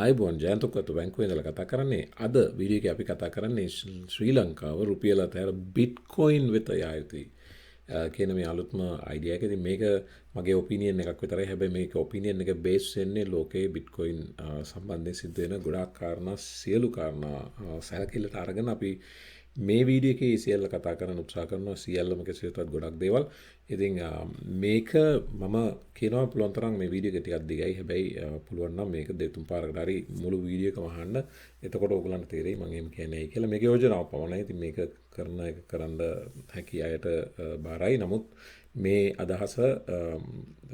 අයිබෝන් ජයන්තොක්කතු බැංකුවේ ඉඳලා කතා කරන්නේ අද වීඩියෝ එකේ අපි කතා කරන්නේ ශ්‍රී ලංකාව රුපියල අතර බිට්කොයින් වෙත යා යුතුයි කියන මේ අලුත්ම අයිඩියා එක. ඉතින් මේක මගේ ඔපිනියන් එකක් විතරයි. හැබැයි මේක ඔපිනියන් එක බේස් වෙන්නේ ලෝකයේ බිට්කොයින් සම්බන්ධයෙන් සිද්ධ වෙන ගොඩාක් කාරණා සියලු කාරණා සැලකිල්ලට අරගෙන අපි මේ වීඩියෝ එකේ සියල්ල කතා කරන්න උත්සාහ කරනවා. සියල්ලම කෙසේවත් ගොඩක් දේවල්. ඉතින් මේක මම කියනවා පුළුවන් තරම් මේ වීඩියෝ එක ටිකක් දිගයි. හැබැයි පුළුවන් නම් මේක දෙතුන් පාරකට හරි මුළු වීඩියෝ එකම අහන්න. එතකොට ඔයගලන්ට තේරෙයි මම එහෙම කියන්නේ ඇයි කියලා. මේක යෝජනාවක් පමණයි. ඉතින් මේක කරන්න හැකි අයට බාරයි. නමුත් මේ අදහස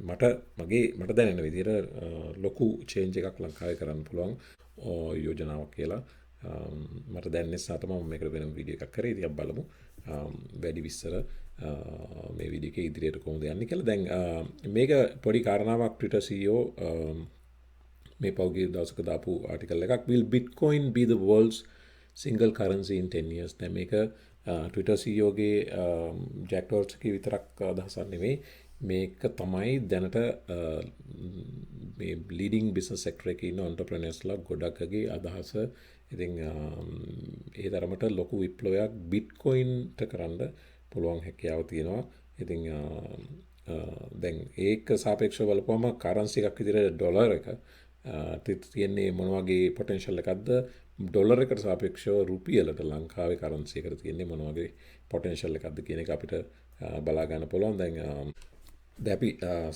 මට දැනෙන විදිහට ලොකු චේන්ජ් එකක් ලංකාවේ කරන්න පුළුවන් යෝජනාවක් කියලා මට දැන් නිසා තමයි මම මේකට වෙනම වීඩියෝ එකක් කරේ. ඉතින් බලමු වැඩි විස්තර මේ වීඩියෝ එකේ ඉදිරියට කොහොමද යන්නේ කියලා. දැන් මේක පොඩි කාරණාවක් Twitter CEO මේ පෞද්ගලික දවසක දාපු ආටිකල් එකක්. Will Bitcoin be the world's single currency in 10 years? දැන් මේක Twitter CEO ගේ ජැක් ඩෝර්ස්කි විතරක් අදහසක් නෙමෙයි. මේක තමයි දැනට මේ ලීඩිං බිස්නස් සෙක්ටර් එකේ ඉන්න එන්ටර්ප්‍රෙනර්ස්ලා ගොඩක්ගේ අදහස. ඉතින් ඒ තරමට ලොකු විප්ලවයක් බිට්කොයින්ට කරන්න පුළුවන් හැකියාව තියෙනවා. ඉතින් දැන් ඒක සාපේක්ෂව බලපුවම කරන්සි එකක් විදිහට ඩොලර් එක තියෙන්නේ මොන වගේ පොටෙන්ෂල් එකක්ද? ඩොලර් එකට සාපේක්ෂව රුපියලට ලංකාවේ කරන්සි එකට තියෙන්නේ මොන වගේ පොටෙන්ෂල් එකක්ද කියන එක අපිට බලා ගන්න පුළුවන්. දැන් අපි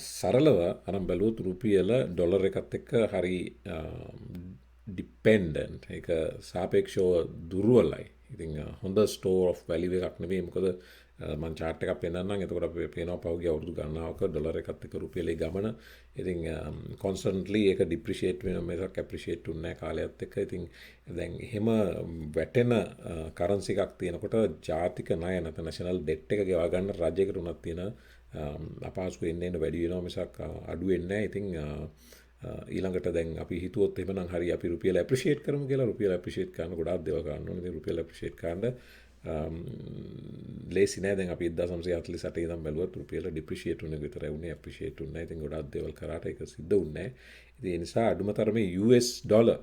සරලව අරන් බැලුවොත් රුපියල ඩොලර් එකත් එක්ක හරි ඩිපෙන්ඩන්ට්. ඒක සාපේක්ෂව දුර්වලයි. ඉතින් හොඳ ස්ටෝර් ඔෆ් වැලියු එකක් නෙවෙයි. මොකද මම chart එකක් පෙන්නන්නම්. එතකොට අපි පේනවා පහුගිය අවුරුදු ගණනාවක ඩොලර් එකත් එක්ක රුපියලේ ගමන. ඉතින් constantly ඒක depreciate වෙන මේක appreciate වෙන්නේ නැහැ කාලයත් එක්ක. ඉතින් දැන් එහෙම වැටෙන currency එකක් තියෙනකොට ජාතික ණය නැත්නම් national debt එක ගෙවා ගන්න රජයකට උනත් තියෙන අපහසු වෙන්නේ වැඩි වෙනවා මිසක් අඩු වෙන්නේ නැහැ. ඉතින් ඊළඟට දැන් අපි හිතුවොත් එහෙමනම් හරි අපි රුපියල ඇප්‍රීෂিয়েට් කරමු කියලා. රුපියල ඇප්‍රීෂিয়েට් කරන්න ගොඩාක් දේවල් කරන්න ඕනේ. ඉතින් රුපියල ඇප්‍රීෂিয়েට් කරන්න ලේසි නෑ. දැන් අපි 1948 ඉඳන් බැලුවත් රුපියල ඩිප්‍රීෂিয়েට් වෙන එක විතරයි උනේ. ඇප්‍රීෂিয়েට් වෙන්නේ නැහැ. ඉතින් ගොඩාක් දේවල් කරාට ඒක සිද්ධ වුන්නේ නැහැ. ඉතින් ඒ නිසා අඩුම තරමේ US ඩොලර්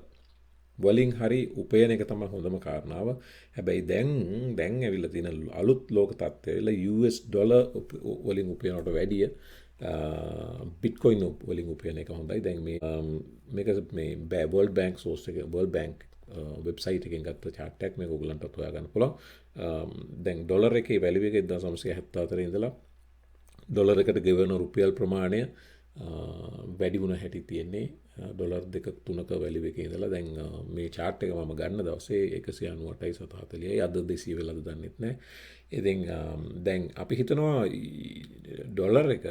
වලින් හරි උපයන එක තමයි හොඳම කාරණාව. හැබැයි දැන් ඇවිල්ලා තියෙන අලුත් ලෝක තත්ත්වය US ඩොලර් වලින් උපයනට වැඩිය බිට්කොයින් වලින් උපයන එක හොඳයි. දැන් මේක මේ World Bank source එක World Bank වෙබ්සයිට් එකෙන් ගත්ත chart එකක්. මේක ඔයගලන්ටත් හොයාගන්න පුළුවන්. දැන් ඩොලර් එකේ වැලියු එක 1974 ඉඳලා ඩොලර් එකට ගෙවන රුපියල් ප්‍රමාණය වැඩි වුණ හැටි තියෙන්නේ ඩොලර් 2-3ක වැලියු එකේ ඉඳලා. දැන් මේ chart එක මම ගන්න දවසේ 198.740යි. අද 200 වෙලාද දන්නෙත් නැහැ. ඉතින් දැන් අපි හිතනවා ඩොලර් එක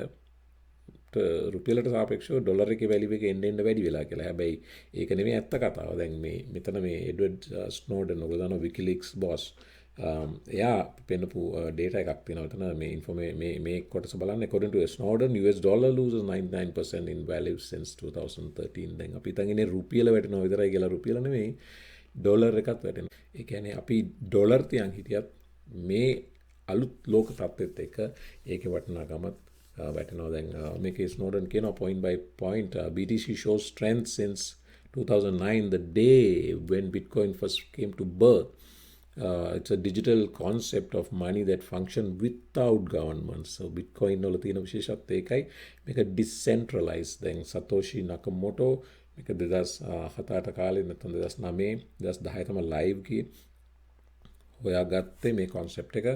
රුපියලට සාපේක්ෂව ඩොලර් එකේ වැලියු එක එන්න වැඩි වෙලා කියලා. හැබැයි ඒක නෙමෙයි ඇත්ත කතාව. දැන් මෙතන මේ එඩ්වර්ඩ් ස්නෝඩන් ඔයගොල්ලෝ දන්නවා විකිලීක්ස් බොස්. එයා පෙන්නපු data එකක් තියෙනවා. එතන මේ කොටස බලන්න. according to Snowden US dollar loses 99% in value since 2013. දැන් අපි හිතන් ඉන්නේ රුපියල වැටෙනවා විතරයි කියලා. රුපියල නෙමෙයි ඩොලර් එකත් වැටෙනවා. ඒ කියන්නේ අපි ඩොලර් තියන් හිටියත් මේ අලුත් ලෝක තත්ත්වෙත් එක්ක ඒකේ වටිනාකමත් වැටෙනවා. දැන් මේකේ ස්නෝඩන් කියනවා point by point BTC shows strength since 2009, the day when Bitcoin first came to birth. It's a digital concept of money that function without governments. So Bitcoin වල තියෙන විශේෂත්වය ඒකයි. මේක decentralized. දැන් සතෝෂි නකමෝටෝ මේක 2007 කාලේ නැත්නම් 2009 2010 තමයි live ගියේ. හොයාගත්තේ මේ concept එක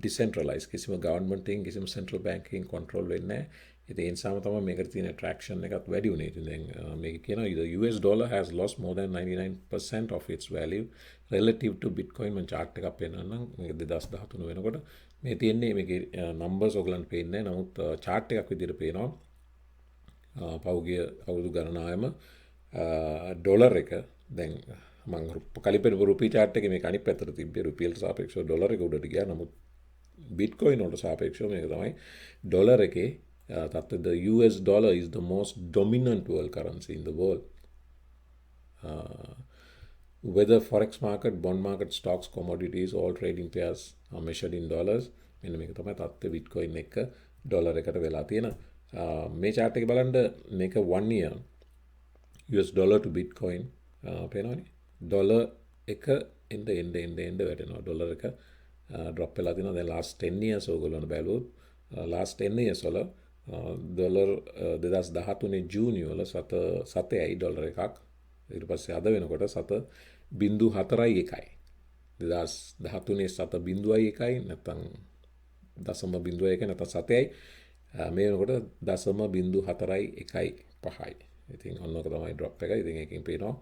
decentralized. කිසිම government එකකින් කිසිම central bank එකකින් control වෙන්නේ නැහැ. ඉතින් ඒ නිසාම තමයි මේකට තියෙන attraction එකත් වැඩි උනේ. ඉතින් දැන් මේක කියනවා the US dollar has lost more than 99% of its value relative to Bitcoin. මම chart එකක් පෙන්නන්නම්. මේක 2013 වෙනකොට මේ තියෙන්නේ මේකේ numbers ඔයගලන්ට පේන්නේ නැහැ. නමුත් chart එකක් විදිහට පේනවා. පෞගිය අවුරුදු ගණනාවෙම ඩොලර් එක දැන් මම කලින් රුපියල් chart එකේ මේක අනිත් පැත්තට තිබ්බේ. රුපියල්ට සාපේක්ෂව ඩොලර් එක උඩට ගියා. නමුත් Bitcoin වලට සාපේක්ෂව මේක තමයි ඩොලර් එකේ the US dollar is the most dominant world currency in the world. Whether forex market, bond market, stocks, commodities, all trading pairs are measured in dollars. මෙන්න මේක තමයි තත්ත්වය Bitcoin එක ඩොලර් එකට වෙලා තියෙන. මේ chart එක බලන්න මේක 1 year US dollar to Bitcoin පේනවනේ ඩොලර් එක එන්න වැටෙනවා ඩොලර් එක ඩ්‍රොප් වෙලා තිනවා දැන් last 10 years ඕගොල්ලෝ බැලුවොත් last 10 years වල ඩොලර් 2013 ජූනි වල 7යි ඩොලර් එකක් ඊට පස්සේ අද වෙනකොට 7.41යි 2013 7.1යි නැත්නම් 0.1 නැත්නම් 7යි මේ වෙනකොට 0.41යි 5යි ඉතින් ඔන්නක තමයි ඩ්‍රොප් එක ඉතින් ඒකෙන් පේනවා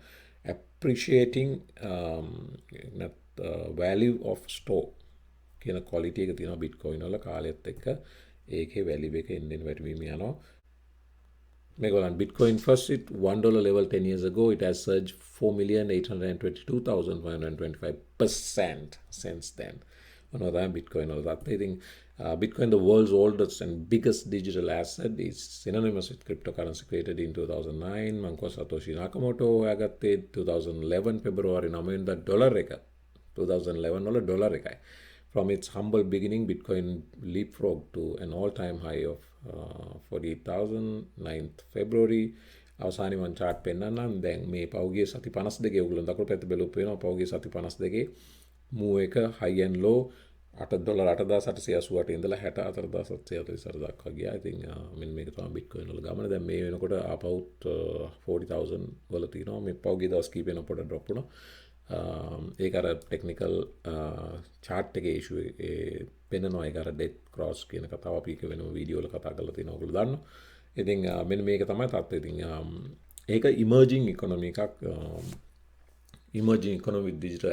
appreciating value of store කියන quality එක තියෙනවා Bitcoin වල කාලයත් එක්ක ඒකේ value එක එන්න වැඩිවීම යනවා මේගොල්ලන් Bitcoin first it $1 level 10 years ago it has surged 4,822,525% since then another Bitcoin all that I think Bitcoin the world's oldest and biggest digital asset is synonymous with cryptocurrency created in 2009 Manko Satoshi Nakamoto hොයාගත්තේ 2011 February 9 the dollar එක 2011 වල dollar එකයි from its humble beginning Bitcoin leapfrogged to an all-time high of 48,000 9th February අවසානයේ මම chart පෙන්නන්නම් දැන් මේ පෞගිය සති 52 ඔයගොල්ලෝ දකුණු පැත්තේ බැලුවොත් වෙනවා පෞගිය සති 52 move එක high and low $8,888 ඉඳලා 64,748 දක්වා ගියා. ඉතින් මෙන්න මේක තමයි Bitcoin වල ගමන. දැන් මේ වෙනකොට about 40,000 වල තියෙනවා. මේ පෞගිය දවස් කීපෙන පොඩ drop වුණා. ඒක අර technical chart එකේ issue ඒ පෙන්නනවා ඒක අර death cross කියන කතාව අපි එක වෙනම වීඩියෝ වල කතා කරලා තියෙනවා. ඔයගොල්ලෝ දන්නවා. ඉතින් මෙන්න මේක තමයි තත්ත්වය. ඉතින් ඒක emerging economy එකක් emerging economy with digital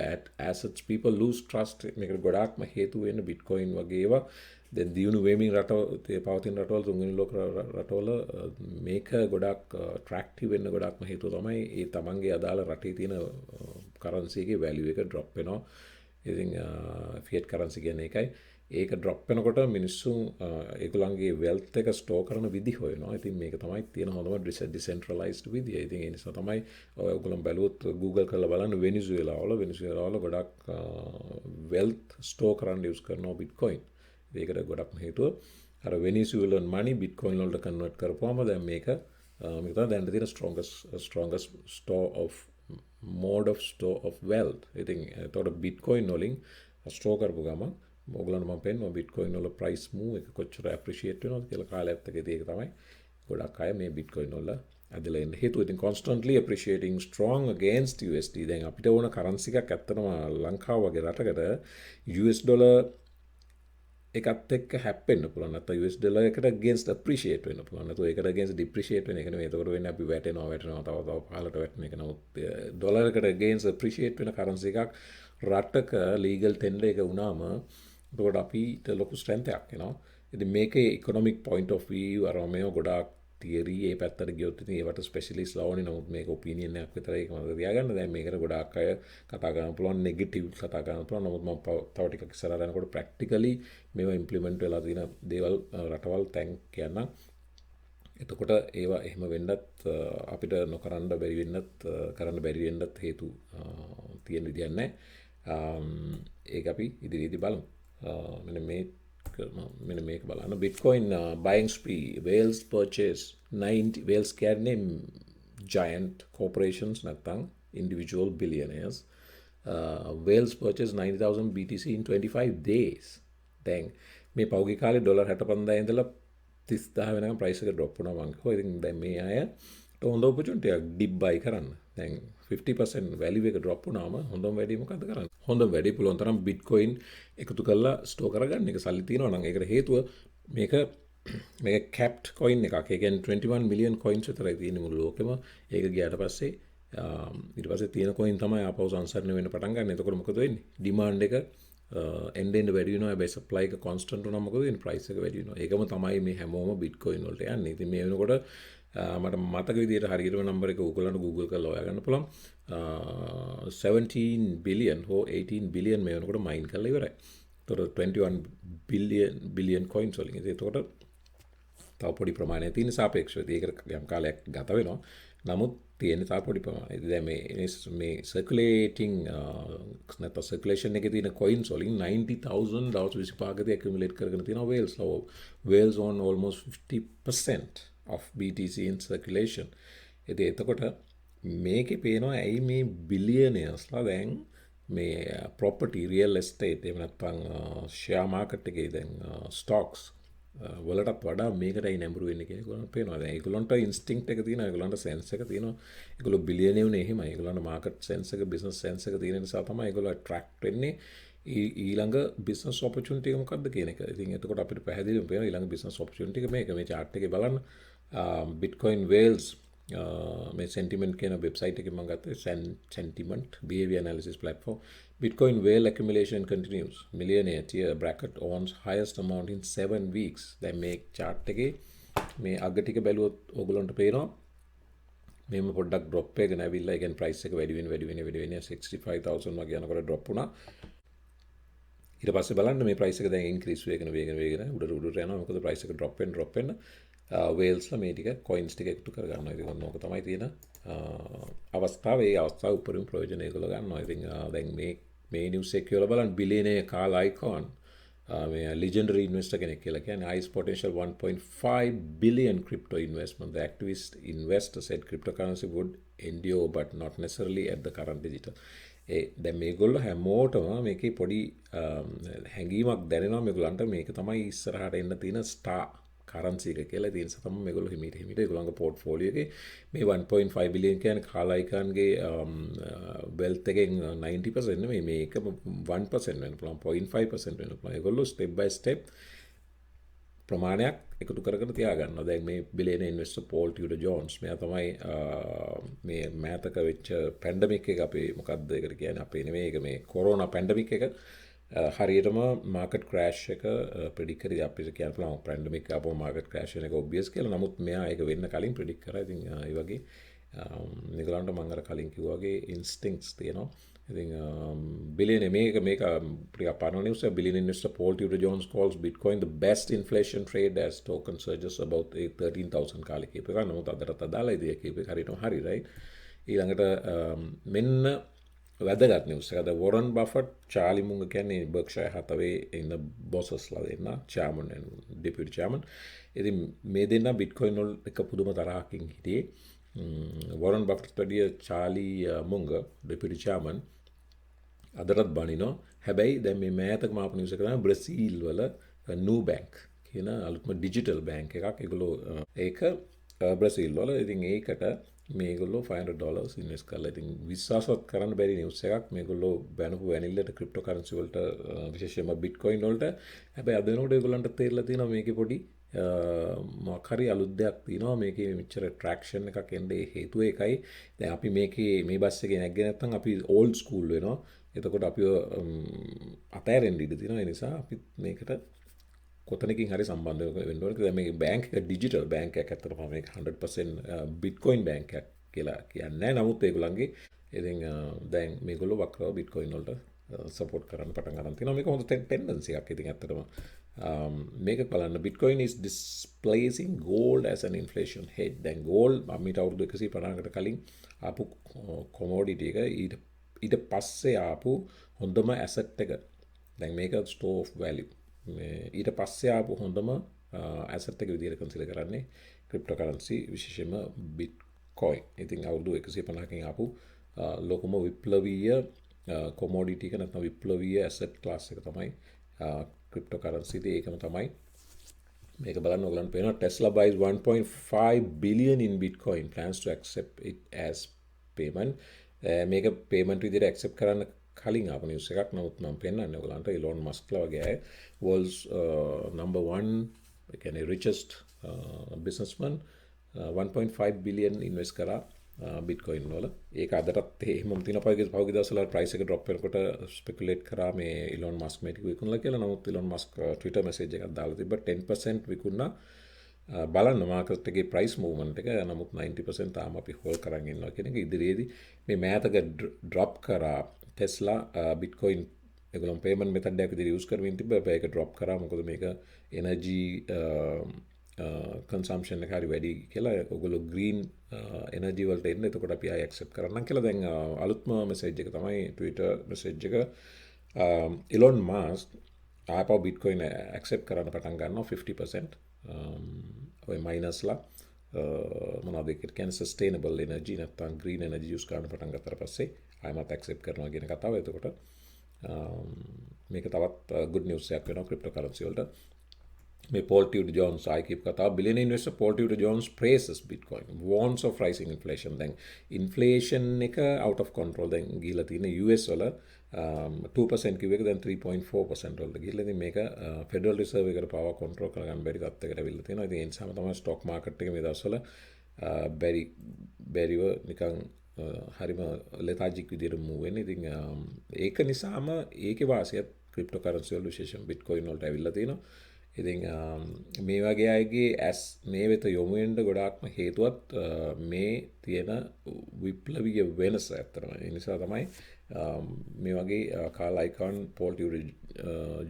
assets people lose trust මේකට ගොඩාක්ම හේතු වෙන Bitcoin වගේ ඒවා දැන් දියුණු වෙමින් රටවල් පවතින රටවල් තුන්වෙනි ලෝක රටවල මේක ගොඩාක් attractive වෙන්න ගොඩාක්ම හේතුව තමයි ඒ තමන්ගේ අදාළ රටේ තියෙන currency එකේ value එක drop වෙනවා ඉතින් fiat currency කියන්නේ ඒකයි ඒක drop වෙනකොට මිනිස්සු ඒගොල්ලන්ගේ wealth එක store කරන විදි හොයනවා. ඉතින් මේක තමයි තියෙන හොඳම decentralized විදිය. ඉතින් ඒ නිසා තමයි ඔයගොල්ලන් බැලුවොත් Google කරලා බලන්න වෙනිසුවෙලා වල ගොඩක් wealth store කරන්න use කරනවා Bitcoin. ඒකට ගොඩක් හේතුව අර Venezuelan money Bitcoin වලට convert කරපුවාම දැන් මේක තමයි දැන් තියෙන strongest store of mode of store of wealth. ඉතින් ඒතකොට Bitcoin වලින් store කරපු ගමන් ඔයගොල්ලන්ට මම පෙන්නනවා Bitcoin වල price move එක කොච්චර appreciate වෙනවද කියලා කාලයත් එක්ක ඒක තමයි ගොඩක් අය මේ Bitcoin වල ඇදලා ඉන්න හේතුව. ඉතින් constantly appreciating strong against USD. දැන් අපිට ඕන currency එකක් ඇත්තටම ලංකාව වගේ රටකට US dollar එකත් එක්ක හැප්පෙන්න පුළුවන්. නැත්නම් US dollar එකට against appreciate වෙන්න පුළුවන්. නැත්නම් ඒකට against depreciate වෙන එක නෙමෙයි. ඒතකොට වෙන්නේ අපි වැටෙනවා තව පහළට වැටෙන එක. නමුත් dollar එකට against appreciate වෙන currency එකක් රටක legal tender එක වුණාම එතකොට අපිට ලොකු strength එකක් එනවා. ඉතින් මේකේ economic point of view අර මේව ගොඩාක් theory ඒ පැත්තට ගියොත් ඉතින් ඒවට specialist ලවන්නේ නමුත් මේක opinion එකක් විතරයි ඒක මම තියාගන්න. දැන් මේකට ගොඩාක් අය කතා කරන්න පුළුවන් negative කතා කරන්න පුළුවන්. නමුත් මම තව ටිකක් ඉස්සරහට යනකොට practically මේවා implement වෙලා තියෙන දේවල් රටවල් තැන් කියන්න. එතකොට ඒවා එහෙම වෙන්නත් අපිට නොකරන්න බැරි වෙන්නත් කරන්න බැරි වෙන්නත් හේතු තියෙන විදියක් නැහැ. ඒක අපි ඉදිරියේදී බලමු. මෙන්න මේක බලන්න Bitcoin buying spree whales purchase 90 whales කියන්නේ giant corporations නැත්නම් individual billionaires whales purchase 90,000 BTC in 25 days දැන් මේ පෞගේ කාලේ ඩොලර් 65 ඉඳලා 30,000 වෙනකම් price එක drop වුණා මං කිව්වා. ඉතින් දැන් මේ අය හොඳ opportunity එකක් dip buy කරන්න. දැන් 50% value එක drop වුණාම හොඳම වැඩේ මොකද්ද කරන්නේ? හොඳම වැඩේ පුළුවන් තරම් Bitcoin එකතු කරලා store කරගන්න. ඒක සල්ලි තියනවා නම් ඒකට හේතුව මේක capped coin එකක්. ඒ කියන්නේ 21 million coins විතරයි තියෙන්නේ මුළු ලෝකෙම. ඒක ගියාට පස්සේ ඊට පස්සේ තියෙන coin තමයි ආපහු සංසරණය වෙන්න පටන් ගන්න. එතකොට මොකද වෙන්නේ? demand එක end වැඩි වෙනවා. හැබැයි supply එක constant වුණාම මොකද වෙන්නේ? price එක වැඩි වෙනවා. ඒකම තමයි මේ හැමෝම Bitcoin වලට යන්නේ. ඉතින් මේ වෙනකොට මට මතක විදිහට හරියටම නම්බර එක ඕගොල්ලන්ට Google කරලා හොයාගන්න පුළුවන් 17 billion හෝ 18 billion මේ වෙනකොට මයින් කරලා ඉවරයි. ඒතකොට 21 billion coins වලින්. ඒතකොට තව පොඩි ප්‍රමාණයක් තියෙන සාපේක්ෂව ඒකට යම් කාලයක් ගත වෙනවා. නමුත් තියෙන තව පොඩි ප්‍රමාණයක්. දැන් මේ circulating නැත්නම් circulation එකේ තියෙන coins වලින් 90,000 දවස් 25කදී accumulate කරගෙන තියෙනවා whales. So whales own almost 50% of BTC in circulation. එතකොට මේකේ පේනවා ඇයි මේ බිලියනර්ස්ලා දැන් මේ ප්‍රොපර්ටි රියල් එස්ටේට් එහෙම නැත්නම් ෂෙයා මාකට් එකේ දැන් ස්ටොක්ස් වලටත් වඩා මේකටයි නැඹුරු වෙන්නේ කියලා ඒගොල්ලන්ට පේනවා. දැන් ඒගොල්ලන්ට ඉන්ස්ටින්ක්ට් එක තියෙනවා, ඒගොල්ලන්ට සෙන්ස් එක තියෙනවා. ඒගොල්ලෝ බිලියනර් වුණේ එහෙමයි. ඒගොල්ලන්ට මාකට් සෙන්ස් එක, බිස්නස් සෙන්ස් එක තියෙන නිසා තමයි ඒගොල්ලෝ ඇට්‍රැක්ට් වෙන්නේ ඊළඟ බිස්නස් ඔපචුනිටි එක මොකක්ද කියන එක. ඉතින් එතකොට අපිට පැහැදිලිවම පේනවා ඊළඟ බිස්නස් ඔපචුනිටි එක මේක. මේ chart එකේ බලන්න Bitcoin whales මේ sentiment කියන වෙබ්සයිට් එකෙන් මම ගත්තා sentiment behavior analysis platform. Bitcoin whale accumulation continues. Millionaire tier bracket owns highest amount in 7 weeks. දැන් මේ chart එකේ මේ අග ටික බැලුවොත් ඕගොල්ලන්ට පේනවා මේම පොඩ්ඩක් drop එකගෙන ඇවිල්ලා ඒ කියන්නේ price එක වැඩි වෙන 65000 වගේ යනකොට drop වුණා. ඊට පස්සේ බලන්න මේ price එක දැන් increase වෙගෙන උඩට යනවා. මොකද price එක drop වෙන වේල්ස්ලා මේ ටික coins ටික එකතු කර ගන්නවා. ඉතින් ඕක තමයි තියෙන අවස්ථාව. ඒ අවස්ථාව උපරිම ප්‍රයෝජන ඒගොල්ලෝ ගන්නවා. ඉතින් දැන් මේ news එක කියලා බලන්න billionaire Carl Icahn මේ legendary investor කෙනෙක් කියලා කියන්නේ highest potential 1.5 billion crypto investment. The activist investor said cryptocurrency would endure but not necessarily at the current digital. දැන් මේගොල්ලෝ හැමෝටම මේකේ පොඩි හැඟීමක් දැනෙනවා මේගොල්ලන්ට මේක තමයි ඉස්සරහට එන්න තියෙන ස්ටාර් කරන්සි එක කියලා. ඒ නිසා තමයි මේගොල්ලෝ හිමීට ඒගොල්ලන්ගේ පෝර්ට්ෆෝලියෝ එකේ මේ 1.5 බිලියන් කියන්නේ කාල් අයිකන්ගේ වෙල්ත් එකෙන් 90% නෙමෙයි මේක 1% වෙන්න පුළුවන් 0.5% වෙන්න පුළුවන්. ඒගොල්ලෝ ස්ටෙප් බයි ස්ටෙප් ප්‍රමාණයක් එකතු කරගෙන තියාගන්නවා. දැන් මේ බිලියන ඉන්වෙස්ටර් පෝල් ටියුඩර් ජෝන්ස් මෙයා තමයි මේ මෑතක වෙච්ච පැන්ඩමික් එක අපේ මොකක්ද ඒකට කියන්නේ අපේ නෙමෙයි ඒක මේ කොරෝනා පැන්ඩමික් එක හරියටම මාකට් ක්‍රෑෂ් එක ප්‍රෙඩික්ට් කරේ අපිට කියන්න පුළුවන් පැන්ඩමික් ආපුවම මාකට් ක්‍රෑෂ් වෙන එක ඔබ්වියස් කියලා. නමුත් මෙයා ඒක වෙන්න කලින් ප්‍රෙඩික්ට් කරා. ඉතින් ඒ වගේ නිකලන්ට මම අර කලින් කිව්වා වගේ ඉන්ස්ටින්ක්ට්ස් තියෙනවා. ඉතින් බිලියන මේක ටිකක් පාරන නිවුස් එක බිලියන investor Paul Tudor Jones calls Bitcoin the best inflation trade as token surges about 13,000 කාලේ කීප එක. නමුත් අදටත් අදාළයි ඉතින් ඒක කීප එක හරියටම හරි right. ඊළඟට මෙන්න වැදගත් නිවුස් එකද වොරන් බෆට් චාලි මුංග කියන්නේ බර්ක්ෂයර් හතවේ ඉන්න බොසස්ලා දෙන්න chairman and deputy chairman. ඉතින් මේ දෙන්න බිට්කොයින් වල එක පුදුම තරහකින් හිටියේ. වොරන් බෆට් වැඩිය චාලි මුංග deputy chairman අදටත් බනිනවා. හැබැයි දැන් මේ මෑතක මාපු නිවුස් එක තමයි බ්‍රසීල් වල Nubank කියන අලුත්ම ඩිජිටල් බැංක් එකක්. ඒගොල්ලෝ ඒක බ්‍රසීල් වල ඉතින් ඒකට මේගොල්ලෝ $500 ඉන්වෙස්ට් කරලා ඉතින් විශ්වාසවත් කරන්න බැරි නිවුස් එකක්. මේගොල්ලෝ බැනපු වැනිල්ලට ක්‍රිප්ටෝ කරන්සි වලට විශේෂයෙන්ම බිට්කොයින් වලට. හැබැයි අද වෙනකොට ඒගොල්ලන්ට තේරලා තියෙනවා මේකේ පොඩි මොකක් හරි අලුත් දෙයක් තියෙනවා. මේකේ මෙච්චර ට්‍රැක්ෂන් එකක් එන්නේ හේතුව ඒකයි. දැන් අපි මේකේ මේ බස් එකේ නැග්ගේ නැත්නම් අපි ඕල්ඩ් ස්කූල් වෙනවා. එතකොට අපි අතෑරෙන්න ඉඩ තියෙනවා. ඒ නිසා අපි මේකට කොතනකින් හරි සම්බන්ධ වෙන්න ඕනේ. දැන් මේ බැංක් එක ඩිජිටල් බැංක් එකක් ඇත්තටම මේක 100% බිට්කොයින් බැංක් එකක් කියලා කියන්නේ. නමුත් ඒගොල්ලන්ගේ ඉතින් දැන් මේගොල්ලෝ වක්‍රව බිට්කොයින් වලට සපෝට් කරන්න පටන් ගන්න තියෙනවා. මේක හොඳ ටෙන්ඩන්සි එකක්. ඉතින් ඇත්තටම මේක බලන්න Bitcoin is displacing gold as an inflation hedge. දැන් gold අපිට අවුරුදු 150කට කලින් ආපු commodity එක ඊට පස්සේ ආපු හොඳම asset එක. දැන් මේක store of value. ඊට පස්සේ ආපු හොඳම asset එක විදිහට consider කරන්නේ cryptocurrency විශේෂයෙන්ම Bitcoin. ඉතින් අවුරුදු 150කින් ආපු ලොකුම විප්ලවීය commodity එක නැත්නම් විප්ලවීය asset class එක තමයි cryptocurrency. ඒකම තමයි මේක බලන්න ඔයගලන්ට පේනවා Tesla buys 1.5 billion in Bitcoin plans to accept it as payment. මේක payment විදිහට accept කරන්න කලින් ආපු නිවුස් එකක්. නමුත් මම පෙන්නන්නේ ඔයගලන්ට Elon Musk ලා වගේ අය world's number 1 ඒ කියන්නේ richest businessman 1.5 billion invest කරා Bitcoin වල. ඒක අදටත් එහෙමම තියෙන පහුගිය දවස්වල price එක drop වෙනකොට speculate කරා මේ Elon Musk මේක විකුණලා කියලා. නමුත් Elon Musk Twitter message එකක් දාලා තිබ්බා 10% විකුණා. බලන්න මාකට් එකේ price movement එක. නමුත් 90% තාම අපි hold කරන් ඉන්නවා කියන එක. ඉදිරියේදී මේ මෑතක drop කරා Tesla Bitcoin ඒගොල්ලෝ payment method එකක් විදිහට use කරමින් තිබ්බා. ඒක drop කරා. මොකද මේක energy consumption එක හරි වැඩි කියලා. ඔයගොල්ලෝ green energy වලට එන්න. එතකොට අපි ආයෙ accept කරන්නම් කියලා. දැන් අලුත්ම message එක තමයි Twitter message එක. Elon Musk ආපහු Bitcoin accept කරන්න පටන් ගන්නවා 50%. ඔය minusලා මොනවද ඒකට කියන්නේ සස්ටේනබල් එනර්ජි නැත්නම් ග්‍රීන් එනර්ජි යූස් කරන්න පටන් ගත්තට පස්සේ ආයමත් ඇක්සෙප්ට් කරනවා කියන කතාව. එතකොට මේක තවත් good news එකක් වෙනවා ක්‍රිප්ටෝ කරන්සි වලට. මේ Paul Tudor Jones ආයි කීප කතාව. Billionaire investor Paul Tudor Jones praises Bitcoin, warns of rising inflation. දැන් inflation එක out of control දැන් ගිහිලා තියෙන US වල 2% කිව්ව එක දැන් 3.4% වලට ගිහිල්ලා ඉතින් මේක Federal Reserve එකට පවා control කරගන්න බැරි තත්යකට අවිල්ලා තියෙනවා. ඉතින් ඒ නිසාම තමයි stock market එක මේ දවස්වල බැරිව නිකන් හරිම ලෙතාජික් විදියට move වෙන්නේ. ඉතින් ඒක නිසාම ඒකේ වාසියත් ක්‍රිප්ටෝ කරන්සි වල විශේෂයෙන් Bitcoin වලට අවිල්ලා තියෙනවා. ඉතින් මේ වගේ අයගේ ඇස් මේ වෙත යොමු වෙන්න ගොඩාක්ම හේතුවත් මේ තියෙන විප්ලවීය වෙනස ඇත්තටම. ඒ නිසා තමයි මේ වගේ කාල් අයිකන් පෝල් ටියුඩර්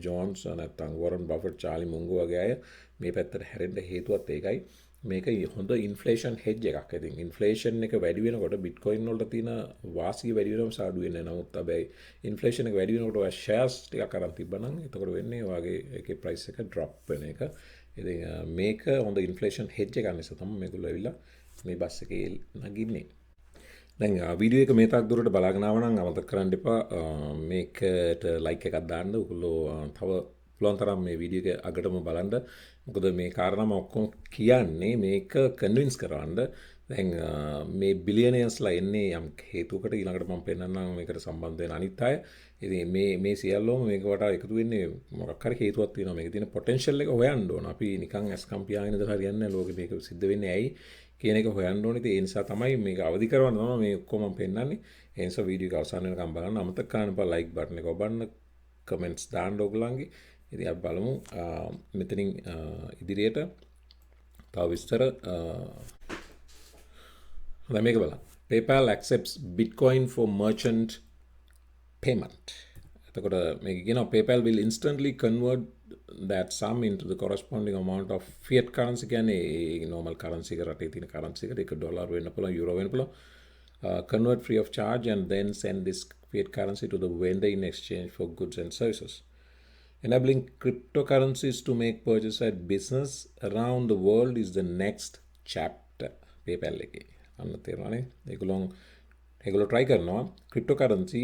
ජෝන්ස් නැත්නම් වොරන් බෆට් චාලි මුංගු වගේ අය මේ පැත්තට හැරෙන්න හේතුවත් ඒකයි. මේක හොඳ ඉන්ෆ්ලේෂන් හෙජ් එකක්. ඉතින් ඉන්ෆ්ලේෂන් එක වැඩි වෙනකොට බිට්කොයින් වලට තියෙන වාසිය වැඩි වෙනවම සාඩු වෙන්නේ නැහැ. නමුත් හැබැයි ඉන්ෆ්ලේෂන් එක වැඩි වෙනකොට ඔය ෂෙයාර්ස් ටිකක් අරන් තිබ්බනම් එතකොට වෙන්නේ ඔයගේ ඒකේ ප්‍රයිස් එක ඩ්‍රොප් වෙන එක. ඉතින් මේක හොඳ ඉන්ෆ්ලේෂන් හෙජ් එකක් නිසා තමයි මේගොල්ලෝ ඇවිල්ලා මේ බස් එකේ නගින්නේ. දැන් වීඩියෝ එක මේ තාක් දුරට බලාගෙන ආව නම් අමතක කරන්න එපා මේකට ලයික් එකක් දාන්න. ඔයගොල්ලෝ තව පුළුවන් තරම් මේ වීඩියෝ එක අගටම බලන්න. මොකද මේ කාරණාම ඔක්කොම කියන්නේ මේක කන්වින්ස් කරවන්න. දැන් මේ බිලියනර්ස්ලා එන්නේ යම් හේතුවකට ඊළඟට මම පෙන්නන්නම් මේකට සම්බන්ධ වෙන අනිත් අය. ඉතින් මේ සියල්ලම මේක වටා එකතු වෙන්නේ මොකක් හරි හේතුවක් තියෙනවා. මේකේ තියෙන පොටෙන්ෂල් එක හොයන්න ඕන. අපි නිකන් ඇස්කම් පියාගෙනද හරියන්නේ නැහැ. ලෝකෙ මේක සිද්ධ වෙන්නේ ඇයි කියන එක හොයන්න ඕනේ. ඒ නිසා තමයි මේක අවදි කරවන්න තමයි මේ ඔක්කොම මම පෙන්නන්නේ. ඒ නිසා වීඩියෝ එක අවසන් වෙනකම් බලන්න. අමතක කරන්න එපා ලයික් බටන් එක ඔබන්න, කමෙන්ට්ස් දාන්න ඔයගොල්ලන්ගේ. ඉතින් අපි බලමු මෙතනින් ඉදිරියට තව විස්තර. දැන් මේක බලන්න. PayPal accepts Bitcoin for merchant payment. එතකොට මේක කියනවා PayPal will instantly convert that sum into the corresponding amount of fiat currency. කියන්නේ normal currency එක රටේ තියෙන currency එකට ඒක ඩොලර් වෙන්න පුළුවන්, යුරෝ වෙන්න පුළුවන්. Convert free of charge and then send this fiat currency to the vendor in exchange for goods and services. Enabling cryptocurrencies to make purchases at business around the world is the next chapter. PayPal එකේ අන්න තේරුණානේ. ඒගොල්ලෝ try කරනවා cryptocurrency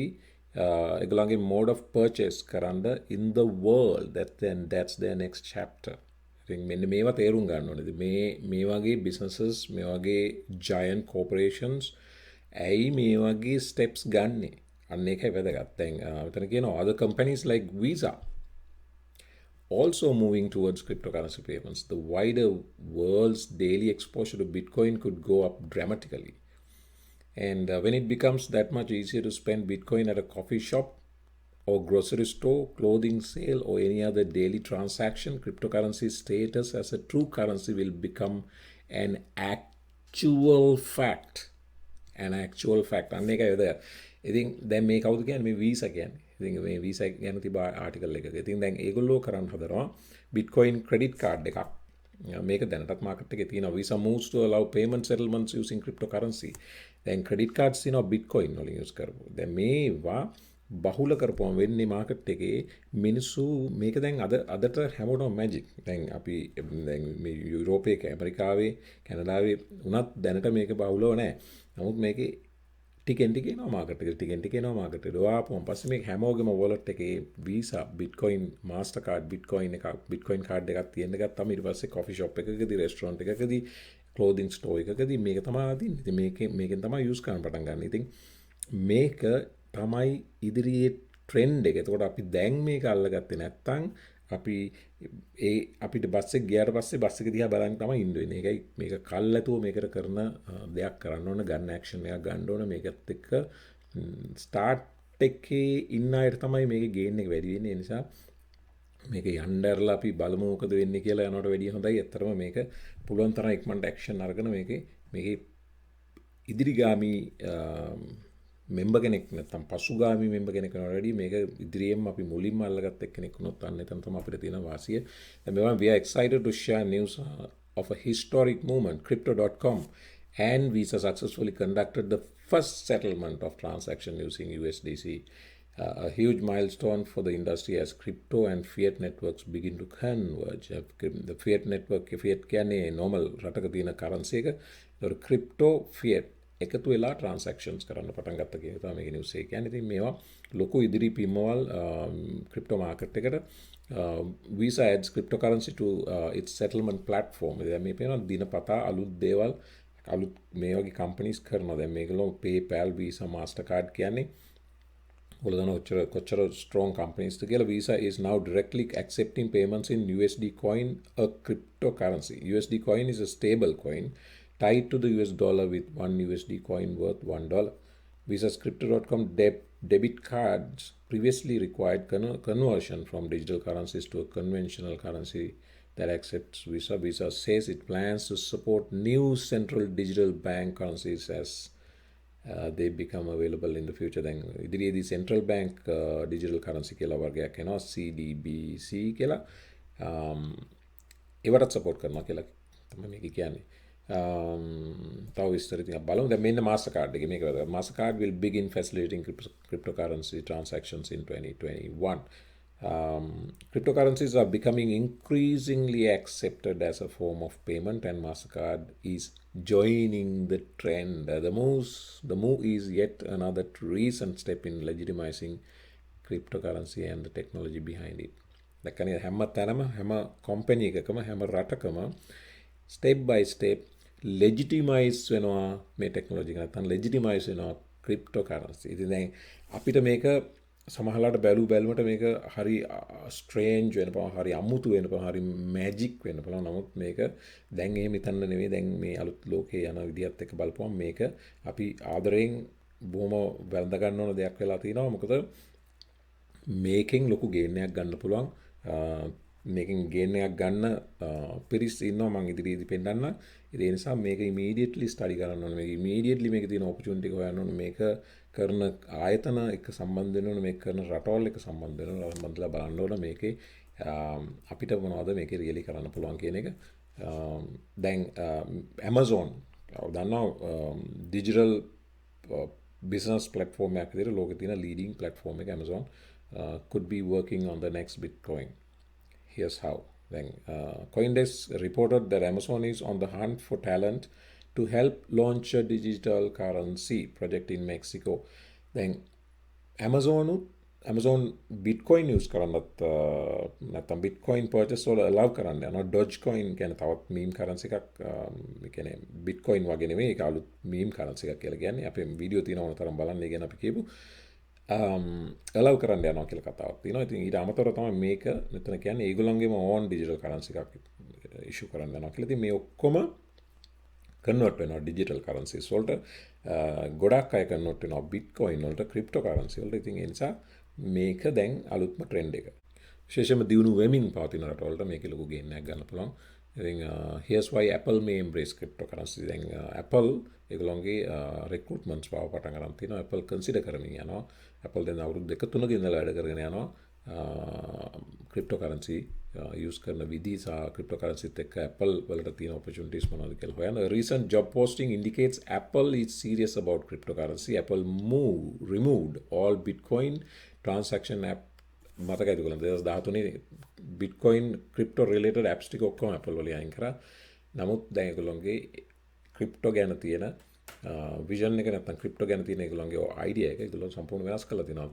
ඒගොල්ලන්ගේ mode of purchase කරන්න in the world. That's their next chapter. ඉතින් මෙන්න මේවා තේරුම් ගන්න ඕනේ. මේ වගේ businesses, මේ වගේ giant corporations ඇයි මේ වගේ steps ගන්නෙ? අන්න ඒකයි වැදගත්. දැන් මෙතන කියනවා other companies like Visa also moving towards cryptocurrency payments. The wider world's daily exposure to Bitcoin could go up dramatically. And when it becomes that much easier to spend Bitcoin at a coffee shop or grocery store, clothing sale, or any other daily transaction, cryptocurrency status as a true currency will become an actual fact. An actual fact. අන්න ඒකයි වැදගත්. ඉතින් දැන් මේ කවුද කියන්නේ? මේ Visa කියන්නේ. ඉතින් මේ Visa ගැන තිබ්බ ආටිකල් එකක. ඉතින් දැන් ඒගොල්ලෝ කරන් හදනවා Bitcoin credit card එකක්. මේක දැනටත් මාකට් එකේ තියෙනවා. Visa moves to allow payment settlements using cryptocurrency. දැන් credit cards තියෙනවා Bitcoin වලින් use කරපු. දැන් මේවා බහුල කරපුවම වෙන්නේ මාකට් එකේ මිනිස්සු මේක දැන් අදට හැමෝටම මැජික්. දැන් අපි දැන් මේ යුරෝපයේ, ඇමරිකාවේ, කැනඩාවේ උනත් දැනට මේක බහුලව නැහැ. නමුත් මේකේ ටිකෙන් ටික එනවා මාකට් එකට, ටිකෙන් ටික එනවා මාකට් එකට. ආපුවම පස්සේ මේක හැමෝගෙම wallet එකේ Visa, Bitcoin, Mastercard, Bitcoin එකක්, Bitcoin card එකක් තියෙන්න ගත්තාම ඊට පස්සේ coffee shop එකකදී, restaurant එකකදී, clothing store එකකදී මේක තමයි අදින්නේ. ඉතින් මේකෙන් තමයි use කරන්න පටන් ගන්න. ඉතින් මේක තමයි ඉදිරියේ trend එක. එතකොට අපි දැන් මේක අල්ලගත්තේ නැත්නම් අපිට බස් එක ගියාට පස්සේ බස් එක දිහා බලන් තමයි ඉන්න වෙන්නේ. ඒකයි මේක කල්ැතුව මේකට කරන දෙයක් කරන්න ඕන, ගන්න ඇක්ෂන් එකක් ගන්න ඕන. මේකත් එක්ක ස්ටාර්ට් එකේ ඉන්න අයට තමයි මේකේ ගේන් එක වැඩි වෙන්නේ. ඒ නිසා මේක යන්නදරලා අපි බලමු මොකද වෙන්නේ කියලා යනවට වැඩිය හොඳයි. ඇත්තටම මේක පුළුවන් තරම් ඉක්මනට ඇක්ෂන් අරගෙන මේකේ ඉදිරිගාමී මෙම්බර් කෙනෙක් නැත්නම් පසුගාමී මෙම්බර් කෙනෙක් වෙනවට වැඩිය මේක ඉදිරියෙන්ම අපි මුලින්ම අල්ලගත්ත එක්කෙනෙක් වුණොත් අන්න එතන තමයි අපිට තියෙන වාසිය. දැන් we are excited to share news of a historic movement. Crypto.com and Visa successfully conducted the first settlement of transaction using USDC A huge milestone for the industry as crypto and fiat networks begin to converge. The fiat network, fiat කියන්නේ normal රටක තියෙන currency එක. ඒතකොට crypto fiat එකතු වෙලා transactions කරන්න පටන් ගත්ත කියන එක තමයි මේකේ news එක කියන්නේ. ඉතින් මේවා ලොකු ඉදිරි පිම්මවල් crypto market එකට. Visa adds cryptocurrency to its settlement platform. දැන් මේ පේනවා දිනපතා අලුත් දේවල් අලුත් මේ වගේ companies කරනවා. දැන් මේකලෝ PayPal, Visa, Mastercard කියන්නේ strong companies together. Visa is now directly accepting payments in USD coin, a cryptocurrency. USD coin is a stable coin tied to the US dollar with one USD coin worth $1. Visa's Crypto.com debit cards previously required conversion from digital currencies to a conventional currency that accepts Visa. Visa says it plans to support new central digital bank currencies as they become available in the future. Then ඉදිරියේදී central bank digital currency කියලා වර්ගයක් එනවා CDBC කියලා ඒවටත් support කරනවා කියලා තමයි මේක කියන්නේ. තව විස්තර ටිකක් බලමු. දැන් මෙන්න Mastercard එකේ මේක වැදගත්. Mastercard will begin facilitating cryptocurrency transactions in 2021. Cryptocurrencies are becoming increasingly accepted as a form of payment, and Mastercard is joining the trend. The move is yet another recent step in legitimizing cryptocurrency and the technology behind it. දැන් හැම තැනම හැම company එකකම හැම රටකම step by step legitimize වෙනවා මේ technology එක නැත්නම් legitimize වෙනවා cryptocurrency. ඉතින් දැන් අපිට මේක සමහරවිට බැලුමට මේක හරි ස්ට්‍රේන්ජ් වෙන්න පුළුවන්, හරි අමුතු වෙන්න පුළුවන්, හරි මැජික් වෙන්න පුළුවන්. නමුත් මේක දැන් එහෙම හිතන්න නෙවෙයි. දැන් මේ අලුත් ලෝකේ යන විදිහත් එක්ක බලපුවම මේක අපි ආදරයෙන් බොහොම වැළඳ ගන්න ඕන දෙයක් වෙලා තියෙනවා. මොකද මේකෙන් ලොකු ගේන් එකක් ගන්න පුළුවන්. මේකෙන් ගේන් එකක් ගන්න පිරිස් ඉන්නවා මම ඉදිරියේදී පෙන්නන්න. ඒ නිසා මේක ඉමීඩියට්ලි ස්ටඩි කරන්න ඕනේ. මේක ඉමීඩියට්ලි මේකේ තියෙන ඔපචුනිටි එක හොයන්න ඕනේ. මේක කරන ආයතන එක සම්බන්ධ වෙන්න ඕනේ. මේක කරන රටවල් එක සම්බන්ධ වෙන්න ඕනේ. සම්බන්ධලා බලන්න ඕනේ මේකේ අපිට මොනවද මේකේ රියලි කරන්න පුළුවන් කියන එක. දැන් Amazon දන්නවා digital business platform එකක් විදිහට ලෝකේ තියෙන leading platform එක Amazon could be working on the next Bitcoin. Here's how. Then Coindesk reported that Amazon is on the hunt for talent to help launch a digital currency project in Mexico. Then Amazon Bitcoin use කරන්නත් නැත්නම් Bitcoin purchase වල allow කරන්න යනවා. Dogecoin කියන්නේ තවත් meme currency එකක්. ඒ කියන්නේ Bitcoin වගේ නෙමෙයි. ඒක අලුත් meme currency එකක් කියලා කියන්නේ. අපේ වීඩියෝ තියෙන ඕන තරම් බලන්න. ඒ ගැන අපි කියපු allow කරන්න යනවා කියලා කතාවක් තියෙනවා. ඉතින් ඊට අමතරව තමයි මේක මෙතන කියන්නේ ඒගොල්ලන්ගේම own digital currency එකක් issue කරන්න යනවා කියලා. ඉතින් මේ ඔක්කොම convert වෙනවා digital currencies වලට. ගොඩක් අය convert වෙනවා Bitcoin වලට, cryptocurrency වලට. ඉතින් ඒ නිසා මේක දැන් අලුත්ම trend එක. විශේෂයෙන්ම දියුණු වෙමින් පවතින රටවලට මේකේ ලොකු gain එකක් ගන්න පුළුවන්. ඉතින් here's why Apple may embrace cryptocurrency. දැන් Apple ඒගොල්ලන්ගේ recruitments පාව පටන් ගන්න තියෙනවා. Apple consider කරමින් යනවා. Apple දැන් අවුරුදු 2-3 ඉඳලා වැඩ කරගෙන යනවා. cryptocurrency use කරන විදි සහ cryptocurrency එක්ක Apple වලට තියෙන opportunities මොනවද කියලා හොයන. A recent job posting indicates Apple is serious about cryptocurrency. Apple removed all Bitcoin transaction app මතකයිද ඔයගොල්ලන්ට 2013 Bitcoin crypto related apps ටික ඔක්කොම Apple වලින් අයින් කරා. නමුත් දැන් ඒගොල්ලන්ගේ crypto ගැන තියෙන vision එක නැත්නම් crypto ගැන තියෙන ඒගොල්ලන්ගේ idea එක ඒගොල්ලෝ සම්පූර්ණ වෙනස් කරලා තිනවා.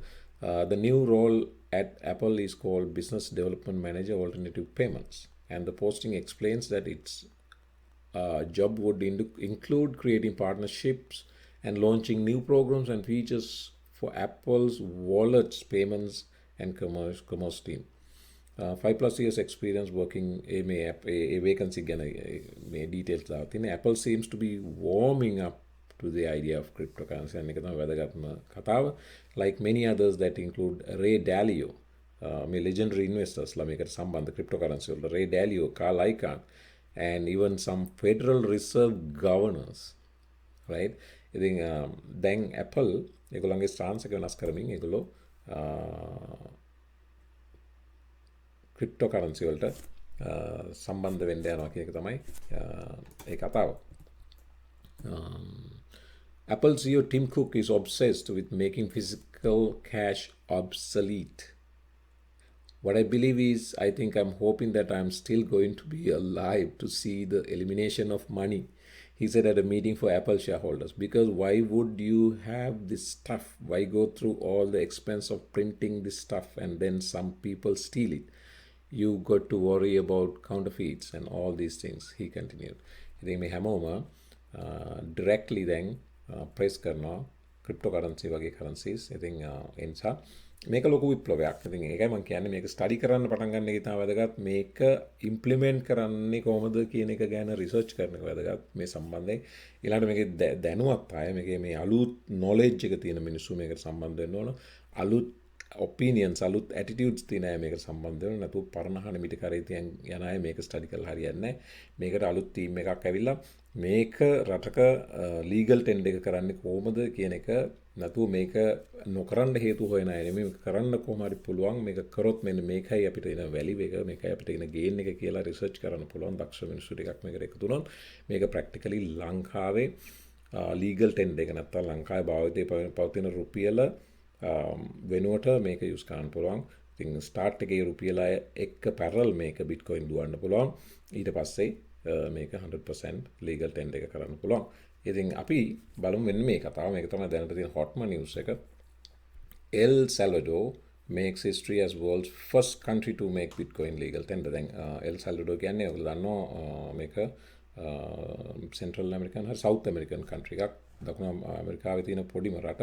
The new role at Apple is called Business Development Manager Alternative Payments, and the posting explains that its job would include creating partnerships and launching new programs and features for Apple's wallets, payments, and commerce team. 5+ years experience working a vacancy ගැන මේ details දාලා තියෙන. Apple seems to be warming up to the idea of cryptocurrency. And එක තමයි වැදගත්ම කතාව. Like many others that include Ray Dalio, මේ legendary investors ලා මේකට සම්බන්ධ cryptocurrency වලට, Ray Dalio, Carl Icahn, and even some Federal Reserve governors, right? ඉතින් දැන් Apple ඒගොල්ලන්ගේ stance එක වෙනස් කරමින් ඒගොල්ලෝ cryptocurrency වලට සම්බන්ධ වෙන්න යනවා කියන එක තමයි ඒ කතාව. Apple CEO Tim Cook is obsessed with making physical cash obsolete. What I believe is, I think I'm hoping that I'm still going to be alive to see the elimination of money, he said at a meeting for Apple shareholders. Because why would you have this stuff? Why go through all the expense of printing this stuff and then some people steal it? You got to worry about counterfeits and all these things, he continued. ඉතින් මේ හැමෝම directly then press කරනවා cryptocurrency වගේ currencies. ඉතින් ඒ නිසා මේක ලොකු විප්ලවයක්. ඉතින් ඒකයි මම කියන්නේ මේක ස්ටඩි කරන්න පටන් ගන්න එක ඉතාම වැදගත්. මේක ඉම්ප්ලිමන්ට් කරන්නේ කොහොමද කියන එක ගැන රිසර්ච් කරන එක වැදගත් මේ සම්බන්ධයෙන්. ඊළඟට මේකේ දැනුවත් අය මේකේ මේ අලුත් knowledge එක තියෙන මිනිස්සු මේකට සම්බන්ධ වෙන්න ඕන. අලුත් opinions අලුත් attitudes තියෙන අය මේකට සම්බන්ධ වෙන්න. නැතු පරණහන මිට කරේ තියන් යන අය මේක ස්ටඩි කරලා හරියන්නේ නැහැ. මේකට අලුත් ටීම් එකක් ඇවිල්ලා මේක රටක ලීගල් ටෙන්ඩර් එක කරන්නේ කොහොමද කියන එක නැතුව මේක නොකරන්න හේතු හොයන අය නෙමෙයි මේක කරන්න කොහොම හරි පුළුවන් මේක කරොත් මෙන්න මේකයි අපිට එන වැලියු එක මේකයි අපිට එන ගේන් එක කියලා රිසර්ච් කරන්න පුළුවන් දක්ෂ මිනිස්සු ටිකක් මේකට එකතු වුණොත් මේක ප්‍රැක්ටිකලි ලංකාවේ ලීගල් ටෙන්ඩර් එක නැත්තම් ලංකාවේ භාවිතයේ පවතින රුපියල වෙනුවට මේක යූස් කරන්න පුළුවන්. ඉතින් ස්ටාර්ට් එකේ රුපියල එක්ක පැරල් මේක බිට්කොයින් දුවන්න පුළුවන්. ඊට පස්සේ මේක 100% ලීගල් ටෙන්ඩර් එක කරන්න පුළුවන්. ඉතින් අපි බලමු මෙන්න මේ කතාව. මේක තමයි දැනට තියෙන hotම news එක. El Salvador makes history as world's first country to make Bitcoin legal tender. දැන් El Salvador කියන්නේ ඔයගොල්ලෝ දන්නවා මේක Central American හරි South American country එකක්. දකුණු ඇමරිකාවේ තියෙන පොඩිම රට.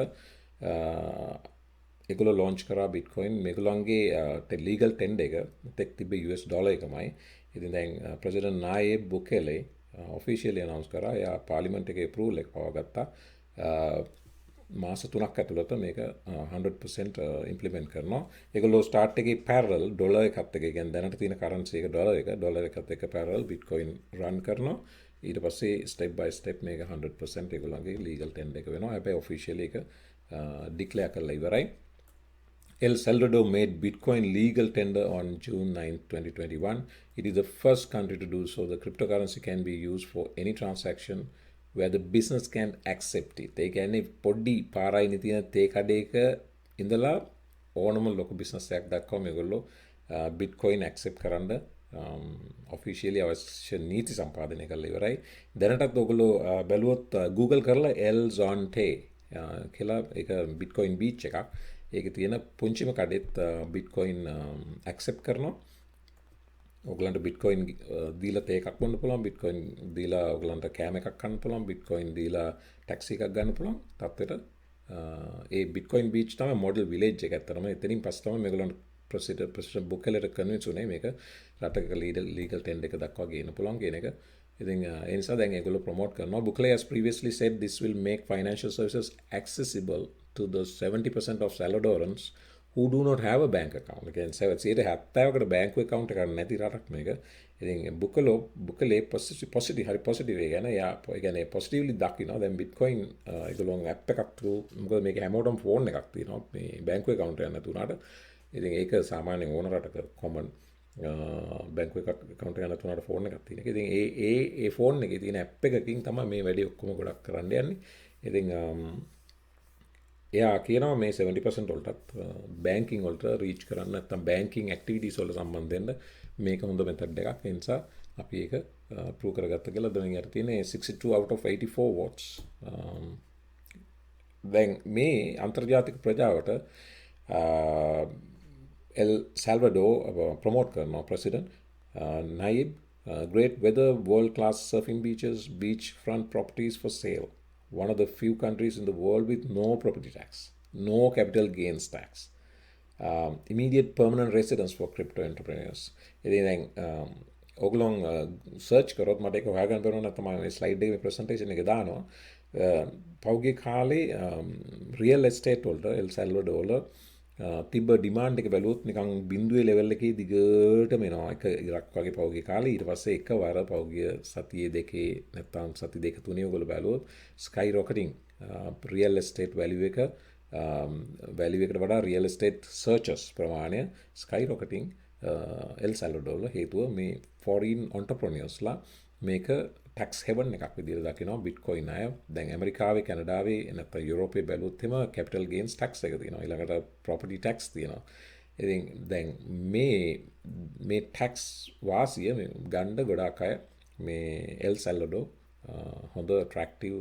ඒගොල්ලෝ launch කරා Bitcoin මේගොල්ලන්ගේ legal tender එක තෙක් තිබ්බේ US ඩොලර් එකමයි. ඉතින් දැන් President Nayib Bukele officially announce කරා එයා පාර්ලිමේන්තු එකේ approval එක පවගත්තා. මාස 3ක් ඇතුළත මේක 100% implement කරනවා. ඒගොල්ලෝ start එකේ parallel ඩොලර් එකත් එක්ක කියන්නේ දැනට තියෙන currency එක ඩොලර් එකත් එක්ක parallel Bitcoin run කරනවා. ඊට පස්සේ step by step මේක 100% ඒගොල්ලන්ගේ legal tender එක වෙනවා. හැබැයි officially එක declare කරලා ඉවරයි. El Salvador made Bitcoin legal tender on June 9, 2021. It is the first country to do so. The cryptocurrency can be used for any transaction where the business can accept it. ඒ කියන්නේ පොඩි පාරයි තියෙන තේ කඩේක ඉඳලා ඕනම ලොකු business එකක් දක්වා මේගොල්ලෝ Bitcoin accept කරන්න officially අවශ්‍ය නීති සම්පාදනය කරලා ඉවරයි. දැනටත් ඔයගොල්ලෝ බැලුවොත් Google කරලා El Zonte කියලා ඒක Bitcoin beach එකක්. ඒකේ තියෙන පුංචිම කඩෙත් Bitcoin accept කරනවා. ඔයගලන්ට Bitcoin දීලා තේ එකක් බොන්න පුළුවන්. Bitcoin දීලා ඔයගලන්ට කෑම එකක් කන්න පුළුවන්. Bitcoin දීලා ටැක්සි එකක් ගන්න පුළුවන්. තත්ත්වෙට ඒ Bitcoin beach තමයි model village එක ඇත්තටම. එතනින් පස්සේ තමයි මේගොල්ලන්ට president Bukele convince උනේ මේක රටක legal tender එක දක්වා ගේන්න පුළුවන් කියන එක. ඉතින් ඒ නිසා දැන් ඒගොල්ලෝ promote කරනවා. Bukele has previously said this will make financial services accessible to the 70% of Salvadorans who do not have a bank account. Again, 70%කට bank account එකක් නැති රටක් මේක. ඉතින් Bukele positive හරි positive එක ගැන යා ඒ කියන්නේ positively දකිනවා. දැන් Bitcoin ඒගොල්ලෝ app එකක් through මොකද මේක හැමෝටම phone එකක් තියෙනවා. මේ bank account එකක් නැතුණාට. ඉතින් ඒක සාමාන්‍යයෙන් ඕන රටක common bank account එකක් නැතුණාට phone එකක් තියෙන එක. ඉතින් ඒ phone එකේ තියෙන app එකකින් තමයි මේ වැඩේ ඔක්කොම ගොඩක් කරන්න යන්නේ. ඉතින් එයා කියනවා මේ 70% වලටත් බැංකින් වලට රීච් කරන්න නැත්නම් බැංකින් ඇක්ටිවිටීස් වල සම්බන්ධ වෙන්න මේක හොඳ මෙතඩ් එකක්. ඒ නිසා අපි ඒක ප්‍රූව් කරගත්ත කියලා දැන් යට තියෙන 62 out of 84 votes. දැන් මේ අන්තර්ජාතික ප්‍රජාවට El Salvador promote කරනවා president Nayib great weather world class surfing beaches beachfront properties for sale. One of the few countries in the world with no property tax, no capital gains tax, immediate permanent residence for crypto entrepreneurs. ඉතින් දැන් ඔයගොල්ලෝ search කරොත් මට ඒක හොයාගන්න බැරුණා නැත්නම් මම මේ ස්ලයිඩ් එකේ ප්‍රසන්ටේෂන් එක දානවා. පෞගේ කාලේ රියල් එස්ටේට් වලට El Salvador වල තිබ්බ ඩිමාන්ඩ් එක බැලුවොත් නිකන් බිඳුවේ ලෙවල් එකේ දිගටම එනවා. එක ඉරක් වගේ පෞගේ කාලේ ඊට පස්සේ එකවර පෞගේ සතියේ දෙකේ නැත්නම් සති දෙක තුනේ ඔයගොල්ලෝ බැලුවොත් sky rocketing real estate value එක value එකට වඩා real estate searches ප්‍රමාණය sky rocketing El Salvador වල හේතුව මේ foreign entrepreneurs ලා මේක ටැක්ස් හෙවන් එකක් විදිහට දකිනවා බිට්කොයින් අය. දැන් ඇමරිකාවේ කැනඩාවේ නැත්නම් යුරෝපයේ බැලුවොත් එම කැපිටල් ගේන්ස් ටැක්ස් එක තියෙනවා. ඊළඟට ප්‍රොපර්ටි ටැක්ස් තියෙනවා. ඉතින් දැන් මේ ටැක්ස් වාසිය ගන්න ගොඩාක් අය මේ එල් සැල්වඩෝ හොඳ ට්‍රැක්ටිව්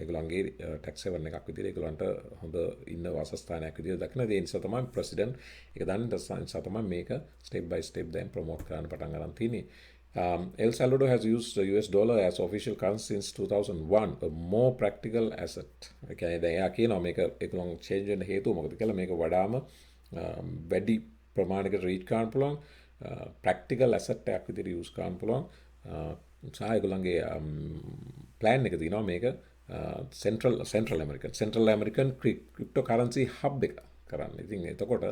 ඒගොල්ලන්ගේ ටැක්ස් හෙවන් එකක් විදිහට ඒගොල්ලන්ට හොඳ ඉන්න වාසස්ථානයක් විදිහට දක්න දේ නිසා තමයි ප්‍රෙසිඩන්ට් ඒක දන්න නිසා තමයි මේක ස්ටෙප් බයි ස්ටෙප් දැන් ප්‍රොමෝට් කරන්න පටන් ගන්න තියෙන්නේ. El Salvador has used the US dollar as official currency since 2001, a more practical asset. Okay, දැන් එයා කියනවා මේක ඒගොල්ලන් change වෙන්න හේතුව මොකද කියලා මේක වඩාම වැඩි ප්‍රමාණයකට රීච් කරන්න පුළුවන් ප්‍රැක්ටිකල් ඇසට් එකක් විදිහට යූස් කරන්න පුළුවන් සහ ඒගොල්ලන්ගේ ප්ලෑන් එක තියෙනවා මේක සෙන්ට්‍රල් ඇමරිකන් ක්‍රිප්ටෝ කරන්සි හබ් එක කරන්න. ඉතින් එතකොට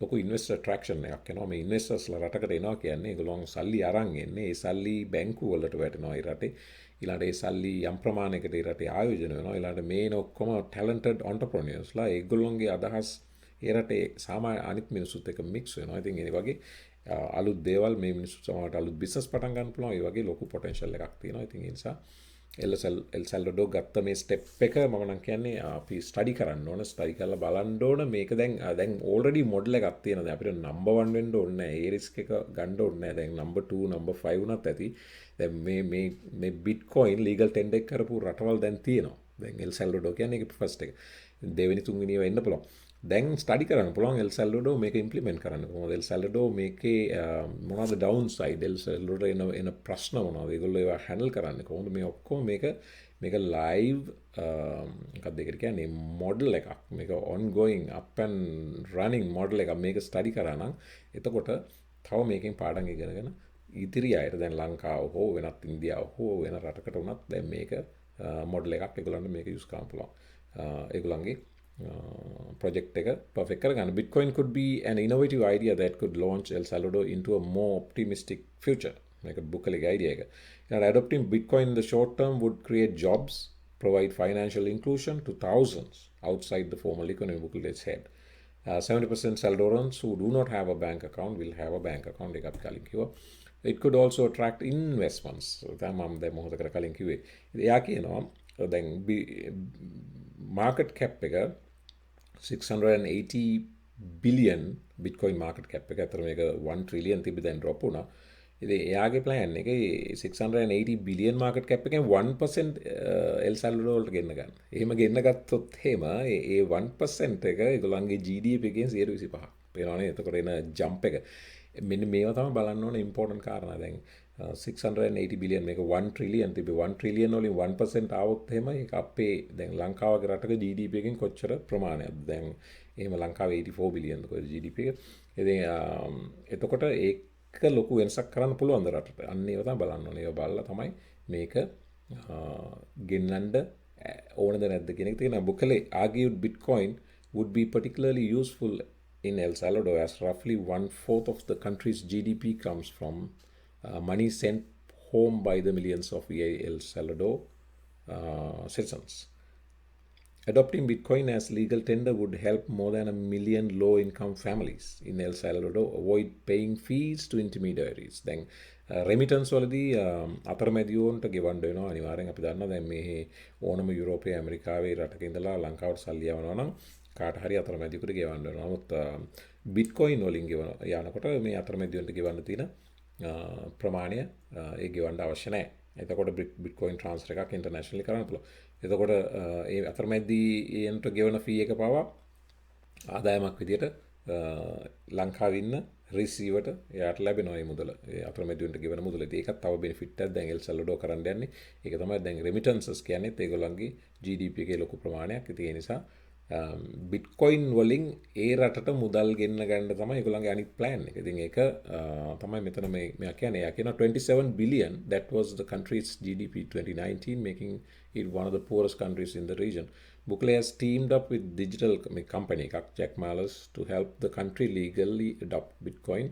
ලොකු ඉන්වෙස්ටර් ට්‍රැක්ෂන් එකක් එනවා. මේ ඉන්වෙස්ටර්ස්ලා රටකට එනවා කියන්නේ ඒගොල්ලන් සල්ලි අරන් එන්නේ. ඒ සල්ලි බැංකු වලට වැටෙනවා ඒ රටේ. ඊළඟට ඒ සල්ලි යම් ප්‍රමාණයකට ඒ රටේ ආයෝජන වෙනවා. ඊළඟට මේන ඔක්කොම ටැලන්ටඩ් ඔන්ටර්ප්‍රෙනියර්ස්ලා ඒගොල්ලන්ගේ අදහස් ඒ රටේ සාමාන්‍ය අනිත් මිනිස්සුත් එක්ක මික්ස් වෙනවා. ඉතින් ඒ වගේ අලුත් දේවල් මේ මිනිස්සු සමහරට අලුත් බිස්නස් පටන් ගන්න පුළුවන්. ඒ වගේ ලොකු පොටෙන්ෂල් එකක් තියෙනවා. ඉතින් ඒ නිසා එල් සැල්වඩෝ ගත්ත මේ ස්ටෙප් එක මම නම් කියන්නේ අපි ස්ටඩි කරන්න ඕන. ස්ටඩි කරලා බලන්න ඕන මේක දැන් ඕල්රෙඩි මොඩල් එකක් තියෙනවා. දැන් අපිට නම්බර් 1 වෙන්න ඕනේ නැහැ. ඒ රිස්ක් එක ගන්න ඕනේ නැහැ. දැන් නම්බර් 2 නම්බර් 5 උනත් ඇති. දැන් මේ බිට්කොයින් ලීගල් ටෙන්ඩර් එක කරපු රටවල් දැන් තියෙනවා. දැන් එල් සැල්වඩෝ කියන්නේ ඒක ෆස්ට් එක. දෙවෙනි තුන්වෙනි ඒවා එන්න පුළුවන්. දැන් ස්ටඩි කරන්න පුළුවන් එල් සැල්වඩෝ මේක ඉම්ප්ලිමන්ට් කරන්න. කොහොමද එල් සැල්වඩෝ මේකේ මොනවද ඩවුන් සයිඩ් එල් සැල්වඩෝ එන ප්‍රශ්න මොනවද? ඒගොල්ලෝ ඒවා හැන්ඩල් කරන්නේ කොහොමද? මේ ඔක්කොම මේක ලයිව් මොකක්ද ඒකට කියන්නේ මොඩල් එකක්. මේක ඔන්ගෝයින් අප් ඇන්ඩ් රනින් මොඩල් එකක්. මේක ස්ටඩි කරා නම් එතකොට තව මේකෙන් පාඩම් ඉගෙනගෙන ඉදිරි අයට දැන් ලංකාව හෝ වෙනත් ඉන්දියාව හෝ වෙන රටකට වුණත් දැන් මේක මොඩල් එකක් ඒගොල්ලන්ට මේක යූස් කරන්න පුළුවන්. ඒගොල්ලන්ගේ project එක perfect කරගන්න. Bitcoin could be an innovative idea that could launch El Salvador into a more optimistic future. මේක බුකලික idea එක. Adopting Bitcoin in the short term would create jobs, provide financial inclusion to thousands outside the formal economy, Bukale said. 70% Salvadorans who do not have a bank account will have a bank account. It could also attract investments. Market cap එක 680 billion Bitcoin market cap එක අතර මේක 1 trillion තිබි දැන් drop වුණා. ඉතින් එයාගේ plan එකේ 680 billion market cap එකෙන් 1% El Salvador වලට ගෙන්න ගන්න. එහෙම ගෙන්න ගත්තොත් එහෙම ඒ 1% එක ඒගොල්ලන්ගේ GDP එකෙන් 125ක්. පේනවනේ එතකොට එන jump එක. මෙන්න මේවා තමයි බලන්න ඕන important කාරණා. දැන් 680 billion මේක 1 trillion තිබේ 1 trillion වලින් 1% ආවොත් එහෙම ඒක අපේ දැන් ලංකාවගේ රටක GDP එකෙන් කොච්චර ප්‍රමාණයක්ද? දැන් එහෙම ලංකාවේ 84 billion කොහෙද GDP එක. ඉතින් එතකොට ඒක ලොකු වෙනසක් කරන්න පුළුවන්ද රටට? අන්න ඒව තමයි බලන්න ඕනේ. ඒව බලලා තමයි මේක ගෙන්නන්න ඕනද නැද්ද කියන එක තියෙනවා. Bukele argued Bitcoin would be particularly useful in El Salvador as roughly 1/4 of the country's GDP comes from money sent home by the millions of El Salvador citizens. Adopting Bitcoin as legal tender would help more than 1 million low-income families in El Salvador avoid paying fees to intermediaries. Then remittance වලදී අතරමැදියෝන්ට ගෙවන්න වෙනවා අනිවාර්යෙන්. අපි දන්නවා දැන් මේ ඕනම යුරෝපයේ ඇමරිකාවේ රටක ඉඳලා ලංකාවට සල්ලි යවනවා නම් කාට හරි අතරමැදියෙකුට ගෙවන්න වෙනවා. නමුත් Bitcoin වලින් යනකොට මේ අතරමැදියෝන්ට ගෙවන්න තියෙන ප්‍රමාණය ඒ ගෙවන්න අවශ්‍ය නැහැ. එතකොට Bitcoin transfer එකක් internationally කරන්න පුළුවන්. එතකොට ඒ අතරමැදියන්ට ගෙවන ෆී එක පවා ආදායමක් විදියට ලංකාවේ ඉන්න රිසීවර්ට එයාට ලැබෙනවා මේ මුදල. ඒ අතරමැදියන්ට ගෙවන මුදල. ඒකත් තව බෙනිෆිට් එකක් දැන් El Salvador කරන්න යන්නේ. ඒක තමයි දැන් remittances කියන්නේ ඒගොල්ලන්ගේ GDP එකේ ලොකු ප්‍රමාණයක්. ඉතින් ඒ නිසා Bitcoin වලින් ඒ රටට මුදල් ගෙන්න ගන්න තමයි ඒගොල්ලන්ගේ අනිත් plan එක. ඉතින් ඒක තමයි මෙතන මේ කියන්නේ. යා කියන 27 billion that was the country's GDP 2019 making it one of the poorest countries in the region. Bukele has teamed up with digital company Jack Mallers to help the country legally adopt Bitcoin.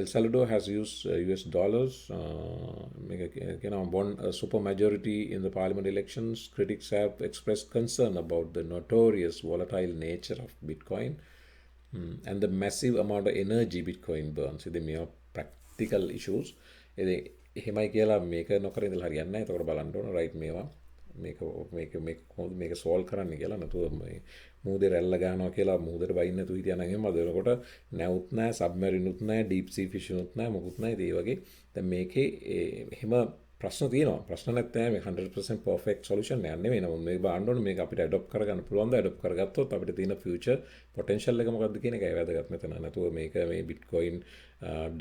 El Salvador has used US dollars, won a supermajority in the parliament elections. Critics have expressed concern about the notorious volatile nature of Bitcoin and the massive amount of energy Bitcoin burns. These are practical issues. එහෙමයි කියලා මේක නොකර ඉඳලා හරියන්නේ නැහැ. එතකොට බලන්න ඕන රයිට් මේවා මේක කොහොමද මේක සෝල්ව් කරන්න කියලා. නැතුව මේ මූදේ රැල්ල ගන්නවා කියලා මූදේට බයින්න නැතුව හිටියනම් එහෙම අදනකොට නැවුත් නැහැ, සබ්මරිනුත් නැහැ, ඩීප් සී ෆිෂනුත් නැහැ, මොකුත් නැහැ. ඒ වගේ දැන් මේකේ එහෙම ප්‍රශ්න තියෙනවා. ප්‍රශ්න නැත්නම් මේ 100% perfect solution එකක් නෙවෙයි. නමුත් මේක බලන්න ඕනේ මේක අපිට adopt කරගන්න පුළුවන්ද? adopt කරගත්තොත් අපිට තියෙන future potential එක මොකක්ද කියන එකයි වැදගත් මෙතන. නැතුව මේක මේ bitcoin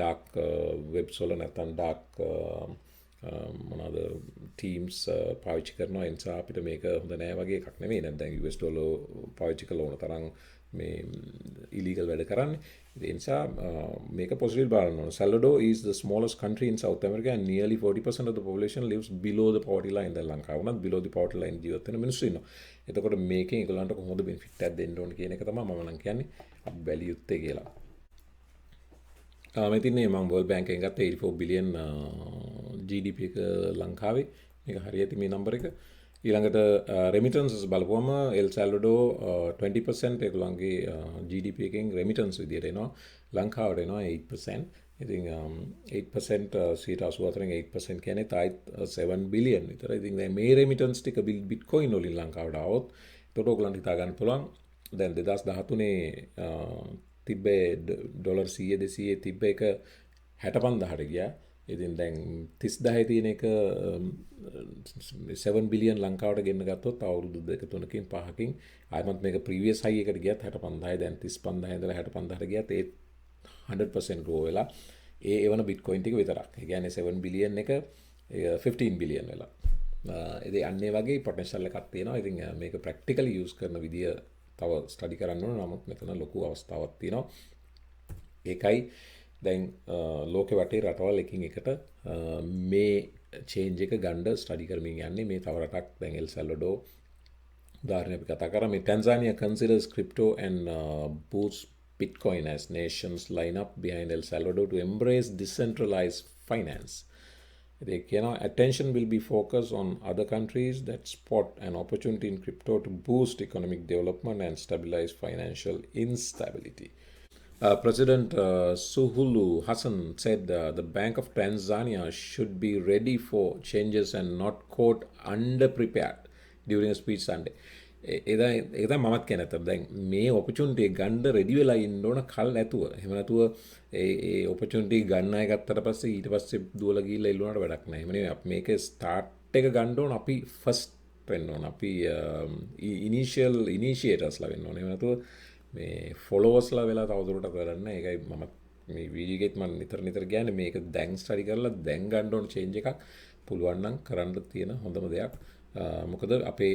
dark webs වල නැත්නම් dark මොනවාද teams පාවිච්චි කරනවා. ඒ නිසා අපිට මේක හොඳ නෑ වගේ එකක් නෙවෙයි. නැත්නම් US ඩොලර් පාවිච්චි කරලා ඕන තරම් මේ illegal වැඩ කරන්නේ. ඒ නිසා මේක positive බලන්න ඕන. Salvador is the smallest country in South America and nearly 40% of the population lives below the poverty line. දැන් ලංකාව උනත් below the poverty line ජීවත් වෙන මිනිස්සු ඉන්නවා. එතකොට මේකෙන් ඒගොල්ලන්ට කොහොමද benefit එකක් දෙන්න ඕන කියන එක තමයි මම නම් කියන්නේ අපි බැලිය යුත්තේ කියලා. මේ තින්නේ මම World Bank එකෙන් ගත්ත 84 billion GDP එක ලංකාවේ මේක හරියට මේ නම්බර එක ඊළඟට remittances බලපුවම El Salvador 20% ඒගොල්ලන්ගේ GDP එකෙන් remittance විදියට එනවා ලංකාවට එනවා 8%. ඉතින් 8% 84න් 8% කියන්නේ තායිත් 7 billion විතර. ඉතින් දැන් මේ remittance ටික bitcoin වලින් ලංකාවට આવොත් එතකොට ඕගොල්ලන්ට හිතා ගන්න පුළුවන් දැන් 2013 තිබ්බේ ඩොලර් 100 200 තිබ්බ එක 65000ට ගියා. ඉතින් දැන් 30000 තියෙන එක 7 බිලියන් ලංකාවට ගෙන්න ගත්තොත් අවුරුදු 2 3කින් 5කින් ආයමත් මේක ප්‍රීවියස් හයි එකට ගියත් 65000 දැන් 35000 ඉඳලා 65000ට ගියත් ඒ 100% ග්‍රෝ වෙලා ඒ එවන බිට්කොයින් ටික විතරක්. ඒ කියන්නේ 7 බිලියන් එක 15 බිලියන් වෙලා. ඉතින් අන්නේ වගේ පොටෙන්ෂල් එකක් තියෙනවා. ඉතින් මේක ප්‍රැක්ටිකලි යූස් කරන විදිය තව ස්ටඩි කරන්න ඕන. නමුත් මෙතන ලොකු අවස්ථාවක් තියෙනවා. ඒකයි දැන් ලෝකෙ වටේ රටවල් එකින් එකට මේ චේන්ජ් එක ගන්න ස්ටඩි කරමින් යන්නේ. මේ තව රටක් දැන් El Salvador උදාහරණයක් අපි කතා කරා. මේ Tanzania considers crypto and boosts Bitcoin as nations line up behind El Salvador to embrace decentralized finance. They cannot attention will be focused on other countries that spot an opportunity in crypto to boost economic development and stabilize financial instability. President Suhulu Hassan said the Bank of Tanzania should be ready for changes and not caught underprepared during a speech Sunday. ඒක මමත් කියන අතර දැන් මේ opportunity ගන්න ready වෙලා ඉන්න ඕන කල් නැතුව. එහෙම නැතුව ඒ ඔපචුනිටි ගන්න අය ගත්තට පස්සේ ඊට පස්සේ දුවලා ගිහිල්ලා ඉල්ලුවාට වැඩක් නැහැ. එහෙම නෙවෙයි අපි මේකේ ස්ටාර්ට් එක ගන්න ඕන අපි ෆස්ට් වෙන්න ඕන. අපි ඉනිෂියේටර්ස්ලා වෙන්න ඕන. එහෙම නැතුව මේ ෆොලෝවර්ස්ලා වෙලා තවදුරටත් වැඩක් නැහැ. ඒකයි මම මේ වීඩියෝ එකෙත් මම නිතර කියන්නේ මේක දැන් ස්ටඩි කරලා දැන් ගන්න ඕන චේන්ජ් එකක් පුළුවන් නම් කරන්න තියෙන හොඳම දෙයක්. මොකද අපේ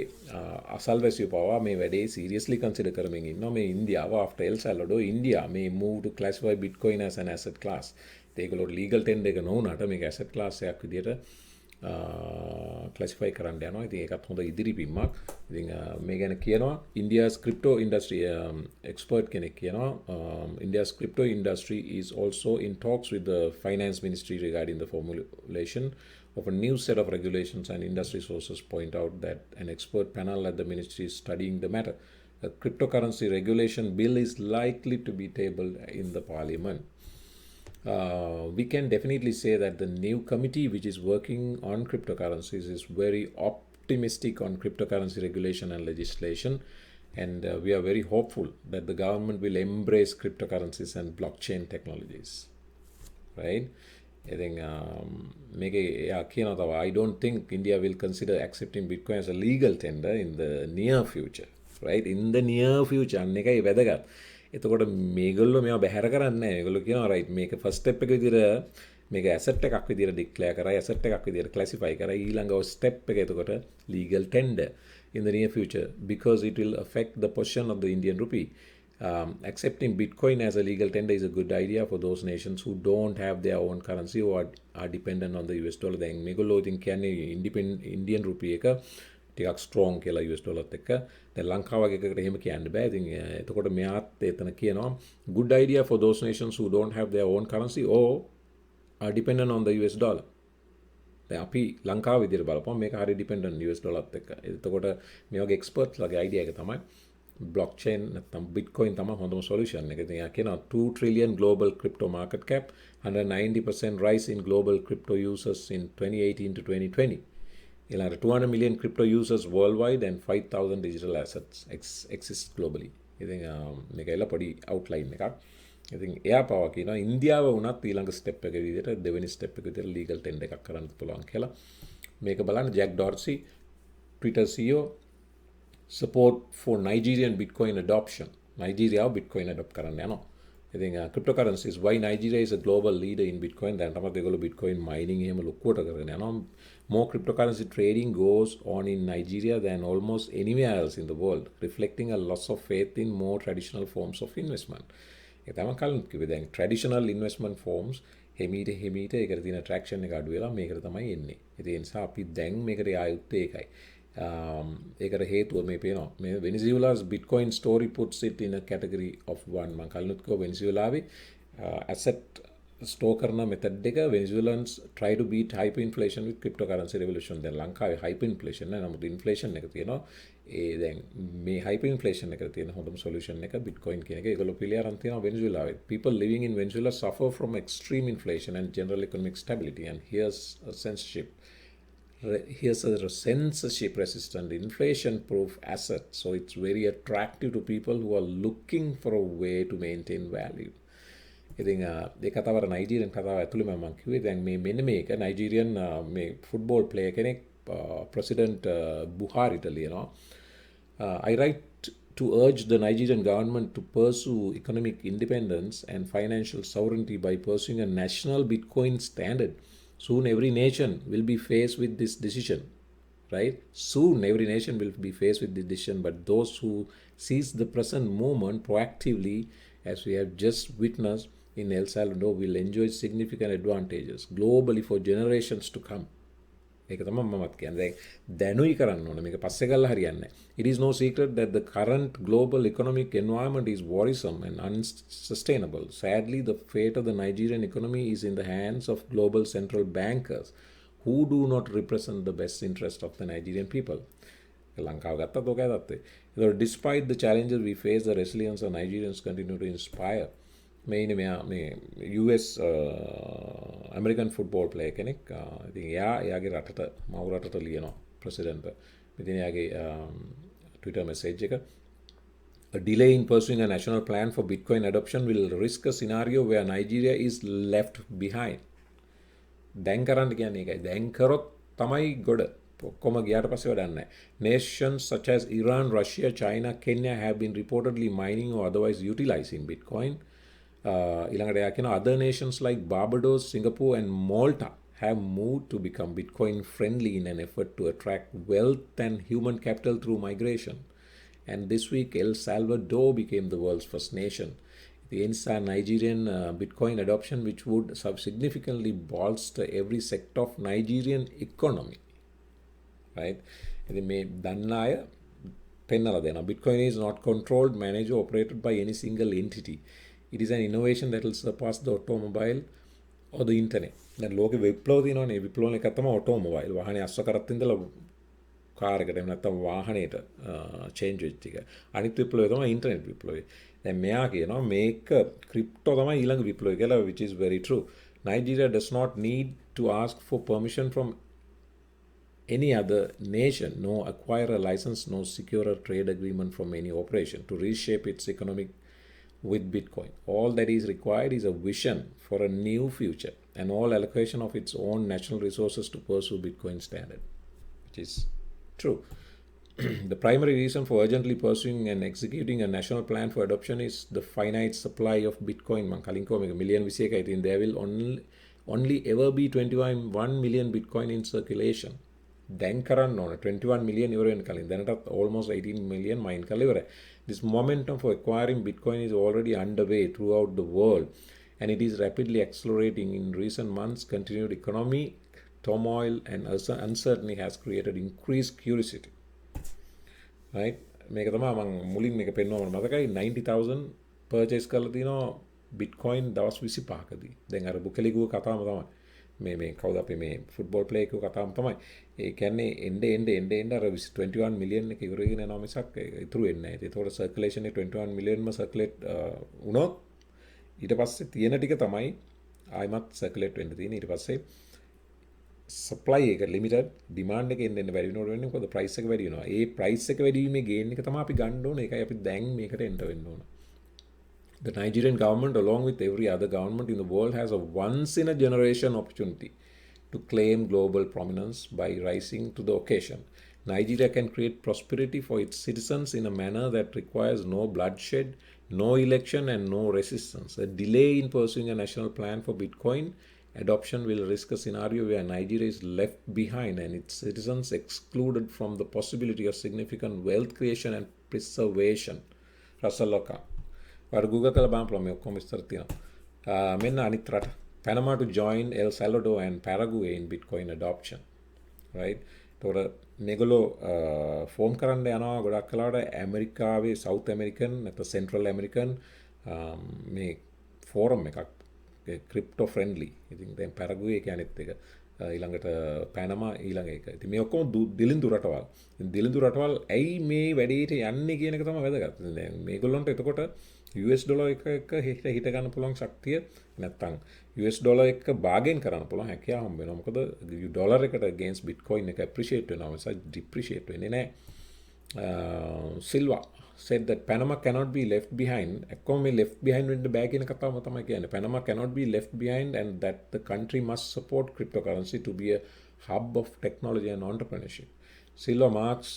අසල්වැසියෝ පවා මේ වැඩේ සීරියස්ලි කන්සිඩර් කරමින් ඉන්නවා. මේ ඉන්දියාව after El Salvador India may move to classify Bitcoin as an asset class. ඒගොල්ලෝ ලීගල් ටෙන්ඩර් එක නොවුනට මේක asset class එකක් විදියට classify කරන්න යනවා. ඉතින් ඒකත් හොඳ ඉදිරිපින්මක්. ඉතින් මේ ගැන කියනවා India's crypto industry expert කෙනෙක් කියනවා India's crypto industry is also in talks with the finance ministry regarding the formulation of a new set of regulations, and industry sources point out that an expert panel at the ministry is studying the matter. A cryptocurrency regulation bill is likely to be tabled in the parliament. We can definitely say that the new committee which is working on cryptocurrencies is very optimistic on cryptocurrency regulation and legislation, and we are very hopeful that the government will embrace cryptocurrencies and blockchain technologies. Right? I think I don't think India will consider accepting Bitcoin as a legal tender in the near future. Right? In the near future, අන්නේකයි වැදගත්. එතකොට මේගොල්ලෝ මේවා බැහැර කරන්නේ නැහැ. මේගොල්ලෝ කියනවා right මේක first step එක විදිහට මේක asset එකක් විදිහට declare කරා, asset එකක් විදිහට classify කරා. ඊළඟ step එක එතකොට legal tender in the near future because it will affect the position of the Indian rupee. Accepting Bitcoin as a legal tender is a good idea for those nations who don't have their own currency or are dependent on the US dollar. දැන් මේගොල්ලෝ ඉතින් කියන්නේ Indian rupee එක ටිකක් strong කියලා US dollar එක්ක. දැන් ලංකාව වගේ එකකට එහෙම කියන්න බෑ. ඉතින් එතකොට මෙයාත් එතන කියනවා good idea for those nations who don't have their own currency or are dependent on the US dollar. දැන් අපි ලංකාව විදිහට බලපුවම මේක හරිය dependent US dollar එක්ක. එතකොට මේ වගේ experts ලගේ idea එක තමයි blockchain නැත්නම් bitcoin තමයි හොඳම solution එක. ඉතින් යා කියනවා 2 trillion global crypto market cap, 190% rise in global crypto users in 2018 to 2020. ඊළඟට 200 million crypto users worldwide and 5,000 digital assets exist globally. ඉතින් මේක එල පොඩි outline එකක්. ඉතින් එයා පවා කියනවා ඉන්දියාව වුණත් ඊළඟ ස්ටෙප් එක විදිහට දෙවෙනි ස්ටෙප් එක විදිහට ලීගල් ටෙන්ඩර් එකක් කරන්න පුළුවන් කියලා. මේක බලන්න jack ඩොර්සි Twitter CEO support for Nigerian Bitcoin adoption. Nigeria Bitcoin adopt කරන්න යනවා. ඉතින් cryptocurrencies why Nigeria is a global leader in Bitcoin. දැන් තමයි ඒගොල්ලෝ Bitcoin mining එහෙම ලොකුවට කරගෙන යනවා. More cryptocurrency trading goes on in Nigeria than almost anywhere else in the world, reflecting a loss of faith in more traditional forms of investment. ඒක තමයි කලින් කිව්වේ. දැන් traditional investment forms හිමීට ඒකට තියෙන attraction එක අඩු වෙලා මේකට තමයි එන්නේ. ඒ නිසා අපි දැන් මේකට ආයුත්තේ ඒකයි. ඒකට හේතුව මේ පේනවා. මේ Venezuela's Bitcoin story puts it in a category of one. මම කලිනුත් කිව්වා වෙනිසුලාවේ asset store කරන method එක Venezuelans try to beat hyperinflation with cryptocurrency revolution. දැන් ලංකාවේ hyperinflation නෑ, නමුත් inflation එක තියෙනවා. ඒ දැන් මේ hyperinflation එකට තියෙන හොඳම solution එක Bitcoin කියන එක. ඒගොල්ලෝ පිළි අරන් තියෙනවා වෙනිසුලාවේ. People living in Venezuela suffer from extreme inflation and general economic stability, and here's a censorship resistant inflation proof asset, so it's very attractive to people who are looking for a way to maintain value. ඉතින් ඒ කතාව නයිජීරියන් කතාව ඇතුළේ මම කිව්වේ දැන් මේ මෙන්න මේක නයිජීරියන් මේ ෆුට්බෝල් ප්ලේයර් කෙනෙක් ප්‍රෙසිඩන්ට් බුහාරිට ලියනවා I write to urge the Nigerian government to pursue economic independence and financial sovereignty by pursuing a national Bitcoin standard. Soon every nation will be faced with this decision, right? Soon every nation will be faced with this decision, but those who seize the present moment proactively, as we have just witnessed in El Salvador, will enjoy significant advantages globally for generations to come. ඒක තමයි මමත් කියන්නේ. දැනුයි කරන්න ඕනේ. මේක පස්සේ ගල්ලා හරියන්නේ නැහැ. It is no secret that the current global economic environment is worrisome and unsustainable. Sadly, the fate of the Nigerian economy is in the hands of global central bankers who do not represent the best interest of the Nigerian people. ලංකාව ගත්තත් ඔකයි තත්ත්වය. Despite the challenges we face, the resilience of Nigerians continue to inspire. මේ ඉන්නේ මෙයා මේ US American football player කෙනෙක්. ඉතින් එයාගේ රටට මව් රටට ලියනවා ප්‍රෙසිඩන්ට්. ඉතින් එයාගේ Twitter message එක A delay in pursuing a national plan for Bitcoin adoption will risk a scenario where Nigeria is left behind. දැන් කරන්න කියන්නේ ඒකයි. දැන් කරොත් තමයි ගොඩ. ඔක්කොම ගියාට පස්සේ වැඩක් නැහැ. Nations such as Iran, Russia, China, Kenya have been reportedly mining or otherwise utilizing Bitcoin. ඊළඟට එයා කියනවා other nations like Barbados, Singapore and Malta have moved to become Bitcoin friendly in an effort to attract wealth and human capital through migration. And this week El Salvador became the world's first nation. The නිසා Nigerian Bitcoin adoption which would significantly bolster every sector of Nigerian economy. Right? ඉතින් මේ දන්න අය පෙන්නලා දෙනවා. Bitcoin is not controlled, managed or operated by any single entity. It is an innovation that will surpass the automobile or the internet. දැන් ලෝකෙ විප්ලව තියෙනවානේ. විප්ලවන එක තමයි automobile. වාහනේ අස්ව කරත් ඉඳලා කාර් එකට එහෙම නැත්නම් වාහනේට change වෙච්ච එක. අනිත් විප්ලවය තමයි internet විප්ලවය. දැන් මෙයා කියනවා මේක ක්‍රිප්ටෝ තමයි ඊළඟ විප්ලවය කියලා, which is very true. Nigeria does not need to ask for permission from any other nation, no acquire a license, no secure a trade agreement from any operation to reshape its economic with Bitcoin. All that is required is a vision for a new future and all allocation of its own national resources to pursue Bitcoin standard, which is true. The primary reason for urgently pursuing and executing a national plan for adoption is the finite supply of Bitcoin. Man kalin ko mega million 21යි. ඉතින් there will only ever be 21 million Bitcoin in circulation. දැන් කරන්න ඕන 21 million ඉවර වෙන කලින් දැනටත් almost 18 million mine කරලා ඉවරයි. This momentum for acquiring Bitcoin is already underway throughout the world and it is rapidly accelerating. In recent months, continued economic turmoil and uncertainty has created increased curiosity. Right? මේක තමයි මම මුලින් මේක පෙන්වන්න මතකයි 90,000 purchase කරලා තිනවා Bitcoin දවස් 25කදී. දැන් අර බුකලිගුව කතාවම තමයි. මේ කවුද අපි මේ ෆුට්බෝල් ප්ලේ එකක කතාවම තමයි. ඒ කියන්නේ එන්න අර 21 මිලියන් එක ඉවර වෙගෙන යනවා මිසක් ඉතුරු වෙන්නේ නැහැ. ඒතකොට සර්කියුලේෂන් එක 21 මිලියන්ම සර්කියුලේට් වුණොත් ඊට පස්සේ තියෙන ටික තමයි ආයිමත් සර්කියුලේට් වෙන්න තියෙන්නේ. ඊට පස්සේ සප්ලයි එක ලිමිටඩ් ඩිමාන්ඩ් එක එන්න වැඩි වෙනකොට වෙන්නේ මොකද ප්‍රයිස් එක වැඩි වෙනවා. ඒ ප්‍රයිස් එක වැඩි වීමේ ගේන් එක තමයි අපි ගන්න ඕනේ. ඒකයි අපි දැන් මේකට එන්න වෙන්න ඕන. The Nigerian government, along with every other government in the world, has a once in a generation opportunity to claim global prominence by rising to the occasion. Nigeria can create prosperity for its citizens in a manner that requires no bloodshed, no election, and no resistance. A delay in pursuing a national plan for Bitcoin adoption will risk a scenario where Nigeria is left behind and its citizens excluded from the possibility of significant wealth creation and preservation. Rasalaka. Google කළ බලන්න මේ ඔක්කොම විස්තර තියෙනවා. මෙන්න අනිත් රට. Panama to join El Salvador and Paraguay in Bitcoin adoption. Right? එතකොට මේගොල්ලෝ ෆෝම් කරන්න යනවා ගොඩක් කලාවට ඇමරිකාවේ සවුත් ඇමරිකන් නැත්නම් සෙන්ට්‍රල් ඇමරිකන් මේ ෆෝරම් එකක් ක්‍රිප්ටෝ ෆ්‍රෙන්ඩ්ලි. ඉතින් දැන් පැරගුවේ කියන්නේත් එක ඊළඟට පැනමා ඊළඟ එක. ඉතින් මේ ඔක්කොම දිලිඳු රටවල්. ඉතින් දිලිඳු රටවල් ඇයි මේ වැඩේට යන්නේ කියන එක තමයි වැදගත්. දැන් මේගොල්ලන්ට එතකොට US ඩොලර් එක හිට ගන්න පුළුවන් ශක්තිය නැත්තම් US ඩොලර් එක බාගෙන් කරන්න පුළුවන් හැකියාව හම්බ වෙනවා. මොකද ඩොලර් එකට against Bitcoin එක appreciate වෙනවා මිසක් depreciate වෙන්නේ නැහැ. Silva said that Panama cannot be left behind. එක්කම මේ left behind වෙන්න බෑ කියන කතාවම තමයි කියන්නේ. Panama cannot be left behind and that the country must support cryptocurrency to be a hub of technology and entrepreneurship. Silva marks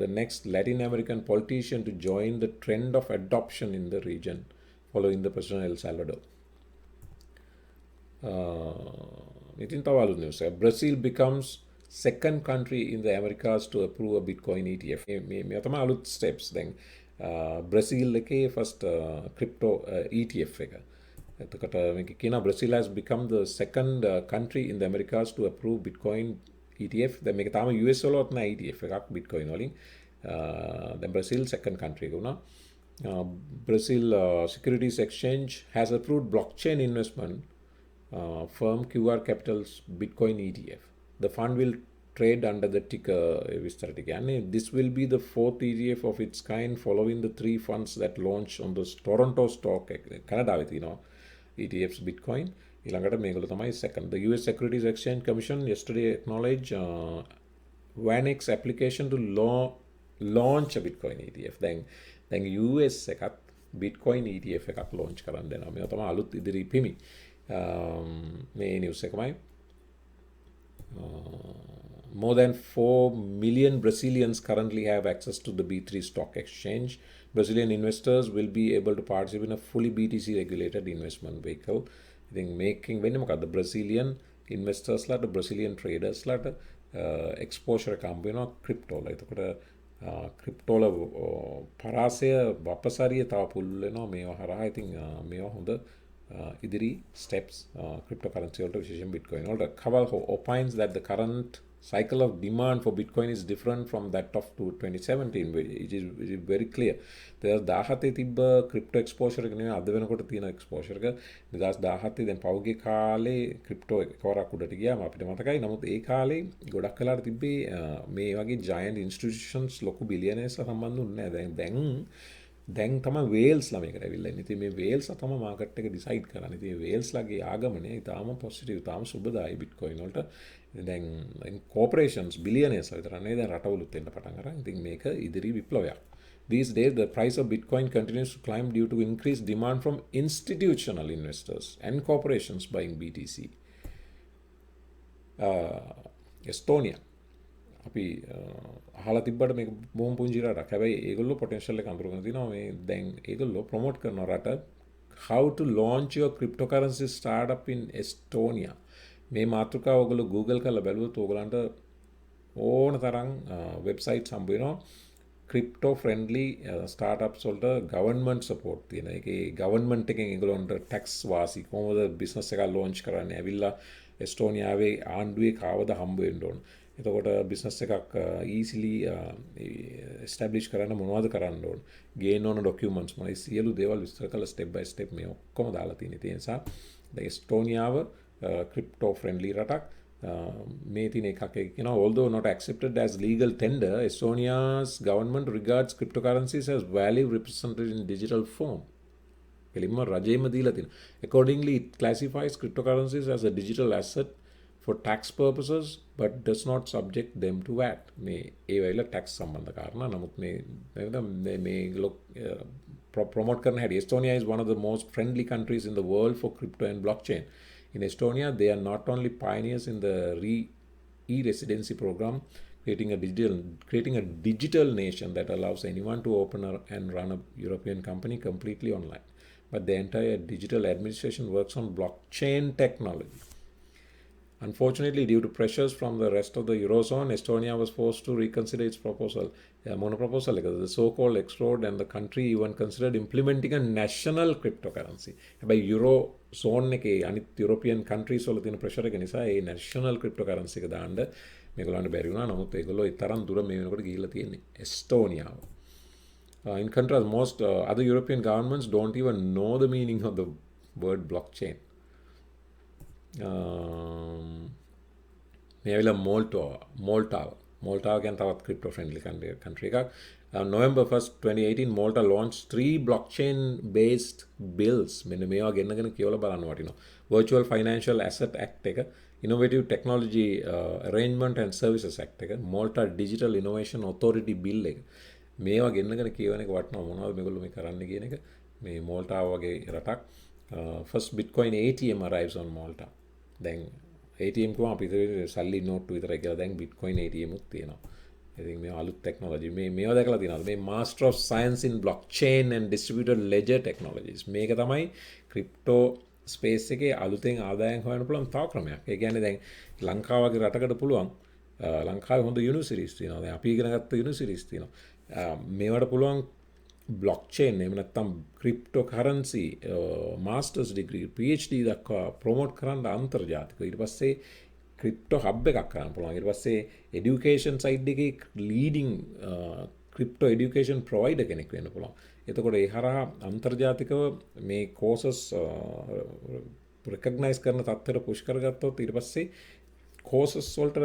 the next Latin American politician to join the trend of adoption in the region following the president of El Salvador. Brazil becomes second country in the Americas to approve a Bitcoin ETF. මේ තමයි අලුත් steps දැන් Brazil එකේ first crypto ETF එක. එතකොට මේක කියනවා Brazil has become the second country in the Americas to approve Bitcoin ETF. දැන් මේක තාම US වලවත් නැහැ ETF එකක් Bitcoin වලින්. දැන් Brazil second country එක වුණා. Brazil Securities Exchange has approved blockchain investment firm QR Capital's Bitcoin ETF. The fund will trade under the ticker විස්තරට කියන්නේ this will be the fourth ETF of its kind following the three funds that launched on the Toronto stock කැනඩාවේ තියෙනවා ETFs Bitcoin. ඊළඟට මේගොල්ලෝ තමයි second. The US Securities Exchange Commission yesterday acknowledged VanEck's application to launch a Bitcoin ETF. දැන් US එකත් Bitcoin ETF එකක් launch කරන්න දෙනවා. මේක තමයි අලුත් ඉදිරි පිමි. මේ නිවුස් එකමයි. More than 4 million Brazilians currently have access to the B3 stock exchange. Brazilian investors will be able to participate in a fully BTC regulated investment vehicle. I think making the Brazilian investors the Brazilian traders exposure campaign crypto crypto parasය වපසරිය තව full වෙනවා මේවා හරහා. ඉතින් මේවා හොඳ ඉදිරි steps cryptocurrency වලට විශේෂයෙන් Bitcoin වලට. Kaval opines that the current cycle of demand for Bitcoin is different from that of 2017. It is very clear. 2017 තිබ්බ crypto exposure එක නෙවෙයි අද වෙනකොට තියෙන exposure එක. 2017 දැන් පෞගේ කාලේ crypto එකවරක් උඩට ගියාම අපිට මතකයි. නමුත් ඒ කාලේ ගොඩක් වෙලාට තිබ්බේ මේ වගේ giant institutions ලොකු billionaires සම්බන්ධ වුණේ නැහැ. දැන් තමයි වේල්ස් ලා මේකට ඇවිල්ලා ඉන්නේ. ඉතින් මේ වේල්ස් ලා තමයි මාකට් එක ඩිසයිඩ් කරන්නේ. ඉතින් වේල්ස් ලාගේ ආගමනේ ඊටාම පොසිටිව්, ඊටාම සුබදායි Bitcoin වලට. දැන් corporations billionaires විතර නෙවෙයි දැන් රටවලුත් එන්න පටන් අරන්. ඉතින් මේක ඉදිරි විප්ලවයක්. These days the price of Bitcoin continues to climb due to increased demand from institutional investors and corporations buying BTC. Estonia අපි අහලා තිබ්බට මේක බොහොම පුංචි රටක්. හැබැයි ඒගොල්ලෝ පොටෙන්ෂල් එක අඳුරගෙන තිනවා. මේ දැන් ඒගොල්ලෝ ප්‍රොමෝට් කරන රට how to launch your cryptocurrency startup in Estonia. මේ මාතෘකාව ඔයගොල්ලෝ Google කරලා බැලුවොත් ඔයගලන්ට ඕන තරම් වෙබ්සයිට්ස් හම්බ වෙනවා. crypto friendly startups වලට government support තියෙන. ඒකේ government එකෙන් ඒගොල්ලන්ට tax වාසි කොහොමද business එකක් launch කරන්නේ ඇවිල්ලා එස්ටෝනියාවේ ආණ්ඩුවේ කාවද හම්බ වෙන්න ඕන. එතකොට බිස්නස් එකක් easily establish කරන්න මොනවද කරන්න ඕන, ගේන්න ඕන documents මොනවද, සියලු දේවල් විස්තර කරලා step by step මේ ඔක්කොම දාලා තියෙන. ඒ නිසා දැන් එස්ටෝනියාව crypto friendly රටක්. මේ තින එකක් කියනවා, although not accepted as legal tender, Estonia's government regards cryptocurrencies as value represented in digital form. කෙලින්ම රජයේම දීලා තියෙනවා. Accordingly, it classifies cryptocurrencies as a digital asset for tax purposes but does not subject them to VAT. මේ ඒ වෙලාව tax සම්බන්ධ කාරණා. නමුත් මේ promote කරන හැටි, Estonia is one of the most friendly countries in the world for crypto and blockchain. In Estonia, they are not only pioneers in the e-residency program, creating a digital nation that allows anyone to open and run a European company completely online, but the entire digital administration works on blockchain technology. Unfortunately, due to pressures from the rest of the Eurozone, Estonia was forced to reconsider its proposal. Mono proposal, the so-called X-Road, and the country even considered implementing a national cryptocurrency. By Eurozone, anith European countries වල තියෙන pressure එක නිසා ඒ national cryptocurrency එක දාන්න මේගොල්ලන්ට බැරි වුණා. නමුත් ඒගොල්ලෝ ඒ තරම් දුර මේ වෙනකොට ගිහිල්ලා තියෙන්නේ එස්ටෝනියාව. In contrast, most other European governments don't even know the meaning of the word blockchain. මේ ඇවිල්ලා Malta again තවත් crypto friendly country එකක්. November 1st 2018 Malta launched 3 blockchain based bills. මෙන්න මේවා ගෙන්නගෙන කියවලා බලන්න වටිනවා. Virtual Financial Asset Act එක, Innovative Technology Arrangement and Services Act එක, Malta Digital Innovation Authority bill එක. මේවා ගෙන්නගෙන කියවන එක වටිනවා. මොනවද මේගොල්ලෝ මේ කරන්න කියන එක. මේ Malta වගේ රටක්. First Bitcoin ATM arrives on Malta. දැන් ATM කොහොම අපි සල්ලි නෝට්ටු විතරයි කියලා දැන් Bitcoin ATM උත් තියෙනවා. ඉතින් මේ අලුත් ටෙක්නොලොජි මේවා දැකලා තියෙනවා. මේ Master of Science in Blockchain and Distributed Ledger Technologies. මේක තමයි ක්‍රිප්ටෝ ස්පේස් එකේ අලුතෙන් ආදායම් හොයන්න පුළුවන් තව ක්‍රමයක්. ඒ කියන්නේ දැන් ලංකාව වගේ රටකට පුළුවන් ලංකාවේ හොඳ යුනිවර්සිටිස් තියෙනවා. දැන් අපි ඉගෙන ගත්ත යුනිවර්සිටිස් තියෙනවා. මේවට පුළුවන් blockchain එහෙම නැත්නම් cryptocurrency master's degree PhD දක්වා ප්‍රොමෝට් කරන්න අන්තර්ජාතිකව. ඊට පස්සේ crypto hub එකක් කරන්න පුළුවන්. ඊට පස්සේ education side එකේ leading crypto education provider කෙනෙක් වෙන්න පුළුවන්. එතකොට ඒ හරහා අන්තර්ජාතිකව මේ courses recognize කරන තත්ත්වයට push කරගත්තොත් ඊට පස්සේ courses වලට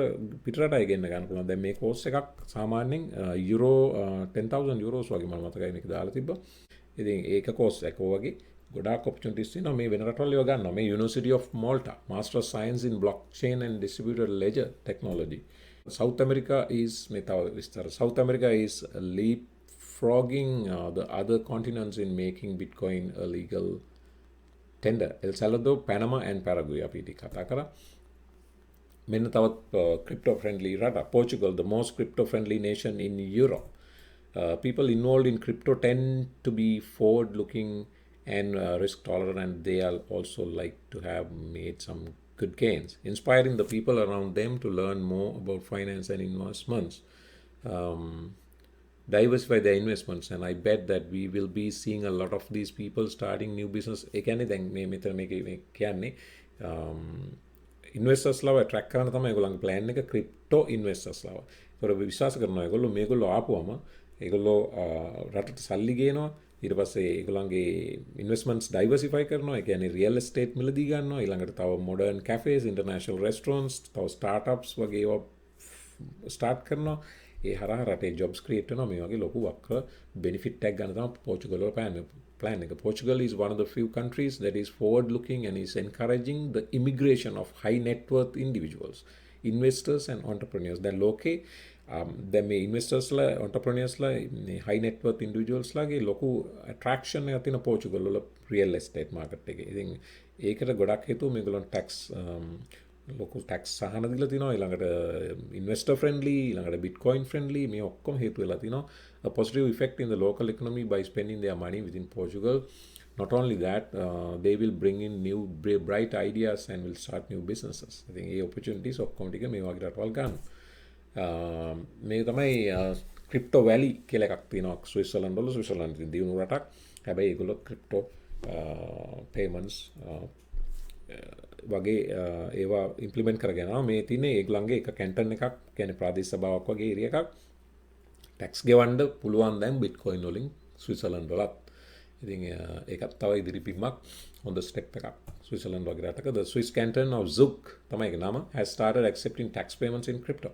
පිටරට අය ගෙන්න ගන්න පුළුවන්. දැන් මේ course එකක් සාමාන්‍යයෙන් euro 10,000 euros වගේ මම මතකයි මේක දාලා තිබ්බා. ඉතින් ඒක course එකක් වගේ ගොඩාක් opportunities තියෙනවා මේ වෙන රටවල් ඒවා ගන්නවා. මේ University of Malta, Master of Science in Blockchain and Distributed Ledger Technology. South America is මේ තව විස්තර. South America is leapfrogging the other continents in making Bitcoin a legal tender. El Salvador, Panama and Paraguay අපි ඉතින් කතා කරා. මෙන්න තවත් crypto friendly රට Portugal, the most crypto friendly nation in Europe. People involved in crypto tend to be forward looking and risk tolerant, and they are also like to have made some good gains, inspiring the people around them to learn more about finance and investments, diversify their investments. And I bet that we will be seeing a lot of these people starting new business. ඒ කියන්නේ දැන් මේ මෙතන මේක කියන්නේ ඉන්වෙස්ටර්ස් ලාව attract කරන්න තමයි ඒගොල්ලන්ගේ plan එක ක්‍රිප්ටෝ ඉන්වෙස්ටර්ස් ලාව. ඒතකොට විශ්වාස කරනවා ඒගොල්ලෝ මේගොල්ලෝ ආපුවම ඒගොල්ලෝ රටට සල්ලි ගේනවා. ඊට පස්සේ ඒගොල්ලන්ගේ ඉන්වෙස්ට්මන්ට්ස් ඩයිවර්සිෆයි කරනවා. ඒ කියන්නේ රියල් එස්ටේට් මිලදී ගන්නවා. ඊළඟට තව මොඩර්න් කැෆේස්, ඉන්ටර්නැෂනල් රෙස්ටොරන්ට්ස්, තව ස්ටාර්ට්අප්ස් වගේ ඒවා ස්ටාර්ට් කරනවා. ඒ හරහා රටේ ජොබ්ස් ක්‍රියේට් වෙනවා. මේ වගේ ලොකු වක්‍ර බෙනිෆිට් එකක් ගන්න තමයි පෝර්චුගල් වල plan එක. Portugal is one of the few countries that is forward looking and is encouraging the immigration of high net worth individuals, investors and entrepreneurs. දැන් ලෝකේ දැන් මේ investors ලා entrepreneurs ලා high net worth individuals ලාගේ ලොකු attraction එකක් තියෙන පෝර්චුගල් වල real estate market එකේ. ඉතින් ඒකට ගොඩක් හේතුව මේගොල්ලන් tax ලොකු tax සහන දීලා තිනවා. ඊළඟට investor friendly, ඊළඟට bitcoin friendly, මේ ඔක්කොම හේතු වෙලා තිනවා. A positive effect in the local economy by spending their money within Portugal. Not only that, they will bring in new bright ideas and will start new businesses. I think A opportunities ඔක්කොම ටික මේ වගේ රටවල් ගන්න. මේ තමයි crypto valley කියලා එකක් තියෙනවා ස්විට්සර්ලන්ඩ් වල. ස්විට්සර්ලන්ඩ් දියුණු රටක්. හැබැයි ඒගොල්ලෝ crypto payments වගේ ඒවා ඉම්ප්ලිමන්ට් කරගෙන මේ තියෙන්නේ ඒගොල්ලන්ගේ එක කැන්ටන් එකක් කියන්නේ ප්‍රාදේශීය සභාවක් වගේ ඒරියා එකක් ටැක්ස් ගෙවන්න පුළුවන් දැන් බිට්කොයින් වලින් ස්විට්සර්ලන්ඩ් වලත්. ඉතින් ඒකත් තව ඉදිරිපින්මක් හොඳ ස්ටෙප් එකක්. ස්විට්සර්ලන්ඩ් වගේ රටක the Swiss canton of Zug තමයි ඒක නම has started accepting tax payments in crypto.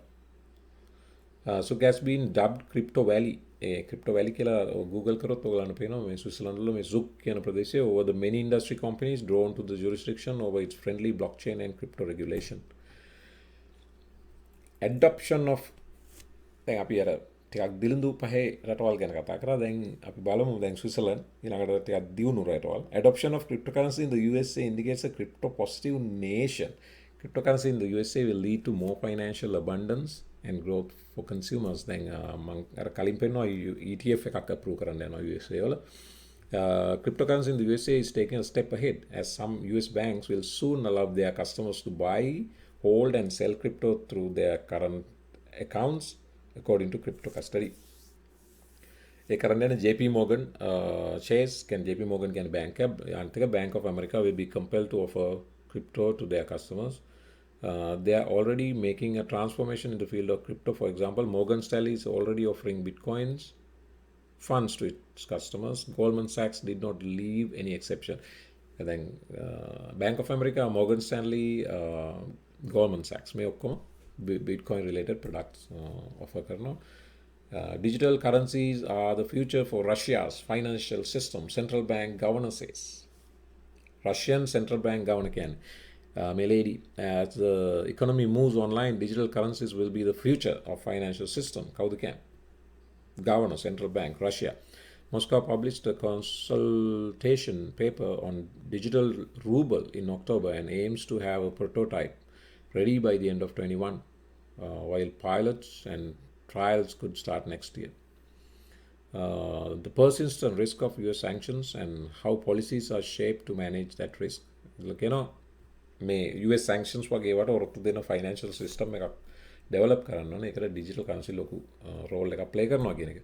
Zug has been dubbed Crypto Valley. A Crypto Valley කියලා Google කරොත් ඔයගලන්ට පේනවා මේ ස්විට්සර්ලන්ඩ් වල මේ Zug කියන ප්‍රදේශයේ over the many industry companies drawn to the jurisdiction over its friendly blockchain and crypto regulation. Adoption of දැන් අපි අර ටිකක් දිලිඳු පහේ රටවල් ගැන කතා කරා. දැන් අපි බලමු දැන් ස්විට්සර්ලන්ඩ් ඊළඟට ටිකක් දියුණු රටවල්. Adoption of cryptocurrency in the USA indicates a crypto positive nation. Cryptocurrency in the USA will lead to more financial abundance and growth for consumers. දැන් මම අර කලින් පෙන්නනවා ETF එකක් approve කරන්න යනවා USA වල. Cryptocurrency in the USA is taking a step ahead as some US banks will soon allow their customers to buy, hold and sell crypto through their current accounts according to crypto custody. ඒ කරන්න යන JP Morgan Chase can JP Morgan කියන bank එක Bank of America will be compelled to offer crypto to their customers. They are already making a transformation in the field of crypto. For example, Morgan Stanley is already offering bitcoins funds to its customers. Goldman Sachs did not leave any exception. And then Bank of America, Morgan Stanley, Goldman Sachs may ඔක්කොම Bitcoin related products offer කරනවා. Digital currencies are the future for Russia's financial system, central bank governor says. Russian central bank governor කියන්නේ my lady, as the economy moves online, digital currencies will be the future of financial system. කවුද කියන්නේ? Governor, central bank, Russia. Moscow published a consultation paper on digital ruble in October and aims to have a prototype ready by the end of 21, while pilots and trials could start next year. The persistent risk of US sanctions and how policies are shaped to manage that risk. Look, මේ US sanctions වගේ ඒවට ඔරොත්තු දෙන financial system එකක් develop කරන්න ඕනේ. ඒකට digital currency ලොකු role එකක් play කරනවා කියන එක.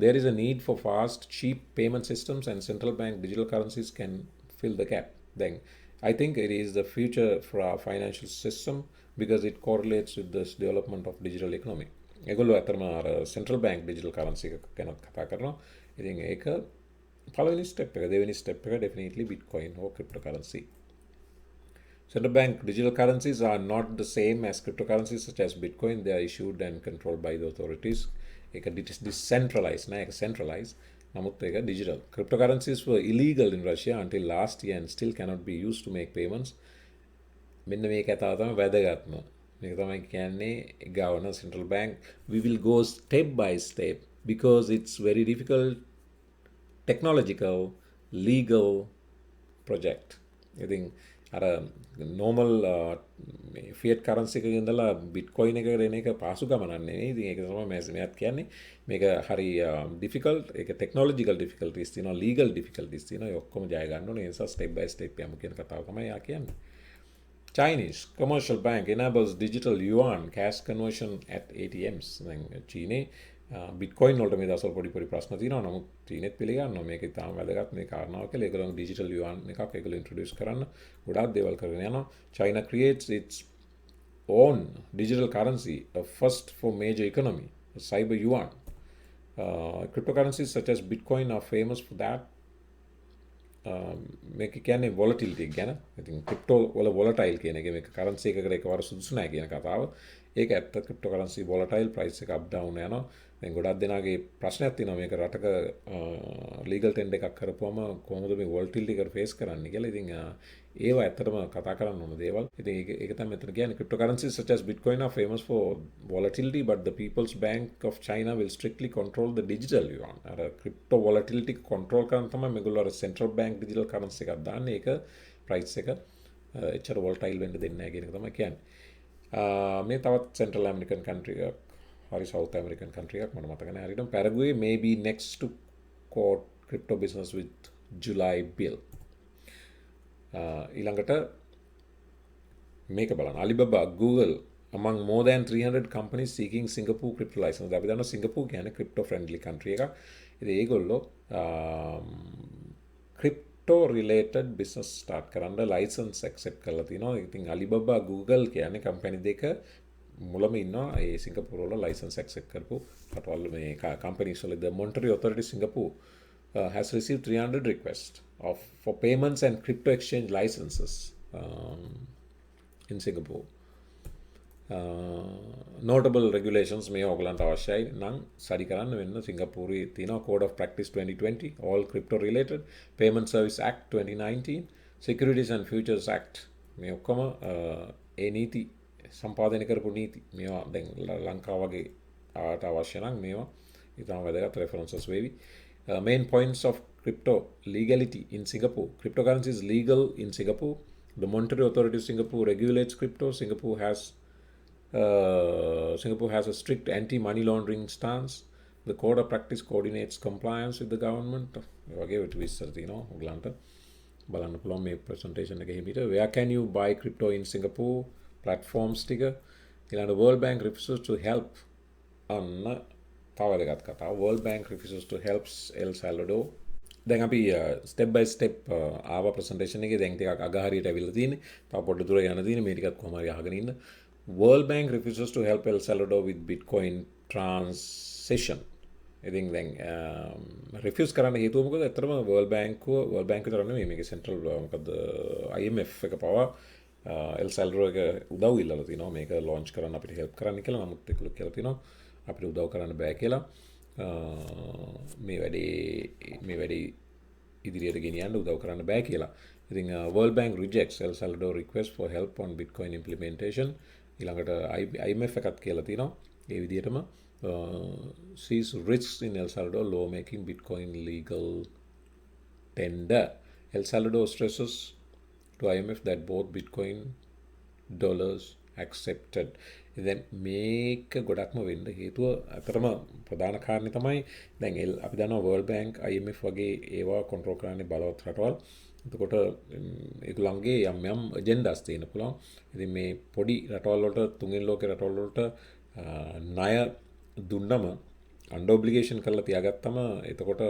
There is a need for fast, cheap payment systems and central bank digital currencies can fill the gap. Then I think it is the future for our financial system because it correlates with this development of digital economy. ඒගොල්ලෝ අතරම අර central bank digital currency එක ගැන කතා කරනවා. ඉතින් ඒක පළවෙනි step එක, දෙවෙනි step එක definitely bitcoin or cryptocurrency. Central bank digital currencies are not the same as cryptocurrencies such as bitcoin. They are issued and controlled by the authorities. ඒක decentralized නෑ, ඒක centralized. නමුත් ඒක digital. Cryptocurrencies were illegal in Russia until last year and still cannot be used to make payments. මෙන්න මේ කතාව තමයි වැදගත්ම. මේක තමයි කියන්නේ governor central bank. We will go step by step because it's very difficult technological legal project. ඉතින් අර normal fiat currency එකක ඉඳලා bitcoin එකකට එන එක පාසු ගමනක් නෙවෙයි. ඉතින් ඒක තමයි මෙයාත් කියන්නේ. මේක හරි difficult. ඒක technological difficulties තියෙනවා, legal difficulties තියෙනවා. ඒ ඔක්කොම ජය ගන්න ඕනේ. ඒ නිසා step by step යමු කියන කතාව තමයි යා කියන්නේ. Chinese commercial bank enables digital yuan cash conversion at ATMs. දැන් චීනේ bitcoin වලට මේ දවස්වල පොඩි ප්‍රශ්න තියෙනවා. නමුත් චීනෙත් පිළිගන්නවා මේක ඉතාම වැදගත් මේ කාරණාව කියලා. ඒගොල්ලෝ digital yuan එකක් ඒගොල්ලෝ introduce කරන්න ගොඩාක් දේවල් කරගෙන යනවා. China creates its own digital currency, a first for major economy, a cyber yuan. Cryptocurrencies such as bitcoin are famous for that. මේක කියන්නේ volatility ගැන. ඉතින් crypto වල volatile කියන එක මේක currency එකකට එකවර සුදුසු නැහැ කියන කතාව. ඒක ඇත්ත. cryptocurrency volatile, price එක up down යනවා. දැන් ගොඩක් දෙනාගේ ප්‍රශ්නයක් තියෙනවා මේක රටක legal tender එකක් කරපුවම කොහොමද මේ volatility එක face කරන්නේ කියලා. ඉතින් ඒවා ඇත්තටම කතා කරන්න ඕන දේවල්. ඉතින් ඒක තමයි මෙතන කියන්නේ. Cryptocurrencies such as bitcoin are famous for volatility, but the People's Bank of China will strictly control the digital yuan. අර crypto volatility control කරන තමයි මේගොල්ලෝ අර central bank digital currency එකක් දාන්නේ. ඒක price එක එච්චර volatile වෙන්න දෙන්නේ නැහැ කියන එක තමයි කියන්නේ. මේ තවත් central American country එකක්, හරි South American country එකක් මට මතක නැහැ හරියටම. Paraguay may be next to court crypto business with July bill. ඊළඟට මේක බලන්න. Alibaba, Google among more than 300 companies seeking Singapore crypto license. අපි දන්නවා සිංගප්පූර් කියන්නේ crypto friendly country එකක්. ඉතින් ඒගොල්ලෝ crypto related business start කරන්න license accept කරලා තිනවා. ඉතින් Alibaba, Google කියන්නේ company දෙක මුලම ඉන්නවා ඒ සිංගප්පූර් වල license accept කරපු රටවල් මේ companies වල the Monetary Authority Singapore has received 300 requests for payments and crypto exchange licenses in Singapore. Notable regulations මේ ඔයගලන්ට අවශ්‍යයි නම් study කරන්න වෙන්න සිංගප්පූරුවේ තියෙනවා Code of Practice 2020 all crypto related, Payment Service Act 2019, Securities and Futures Act මේ ඔක්කොම ඒ නීති සම්පාදනය කරපු නීති මේවා දැන් ලංකාව වගේ ආට අවශ්‍ය නම් මේවා ඉතාම වැදගත් references වේවි. Main points of crypto legality in Singapore. Cryptocurrency is legal in Singapore. The Monetary Authority of Singapore regulates crypto. Singapore has a strict anti-money laundering stance. The Code of Practice coordinates compliance with the government. වගේ විස්තර තියෙනවා ඔයගලන්ට බලන්න පුළුවන් මේ presentation එකේ හිමිට. Where can you buy crypto in Singapore? Platforms ටික. ඊළඟ World Bank refuses to help අන්න තව වැදගත් කතාව. World Bank refuses to help El Salvador. දැන් අපි step by step ආවා presentation එකේ දැන් ටිකක් අගහරියට ඇවිල්ලා තියෙන්නේ. තව පොඩ්ඩක් දුර යන්න තියෙන්නේ. මේ ටිකත් කොහොම හරි අහගෙන ඉන්න. World Bank refuses to help El Salvador with Bitcoin transition. ඉතින් දැන් refuse කරන්න හේතුව මොකද? ඇත්තටම World Bank විතර නෙමෙයි මේකේ central මොකද IMF එක පවා El Salvador එක උදව් ඉල්ලලා තිනවා මේක launch කරන්න අපිට help කරන්න කියලා. නමුත් ඒගොල්ලෝ කියලා තිනවා අපිට උදව් කරන්න බෑ කියලා. මේ වැඩේ ඉදිරියට ගෙනියන්න උදව් කරන්න බෑ කියලා. ඉතින් World Bank rejects El Salvador request for help on Bitcoin implementation. ඊළඟට IMF එකත් කියලා තිනවා ඒ විදිහටම sees risks in El Salvador law making Bitcoin legal tender. El Salvador stresses to IMF that both Bitcoin dollars accepted. දැන් මේක ගොඩක්ම වෙන්න හේතුව අතරම ප්‍රධාන කාරණේ තමයි දැන් අපි දන්නවා World Bank IMF වගේ ඒවා කන්ට්‍රෝල් කරන්නේ බලවත් රටවල්. එතකොට ඒගොල්ලන්ගේ යම් ඇජෙන්ඩාස් තියෙන පුළුවන්. ඉතින් මේ පොඩි රටවල් වලට තුන්වෙනි ලෝකේ රටවල් වලට ණය දුන්නම අන්ඩර් ඔබ්ලිගේෂන් කරලා තියාගත්තම එතකොට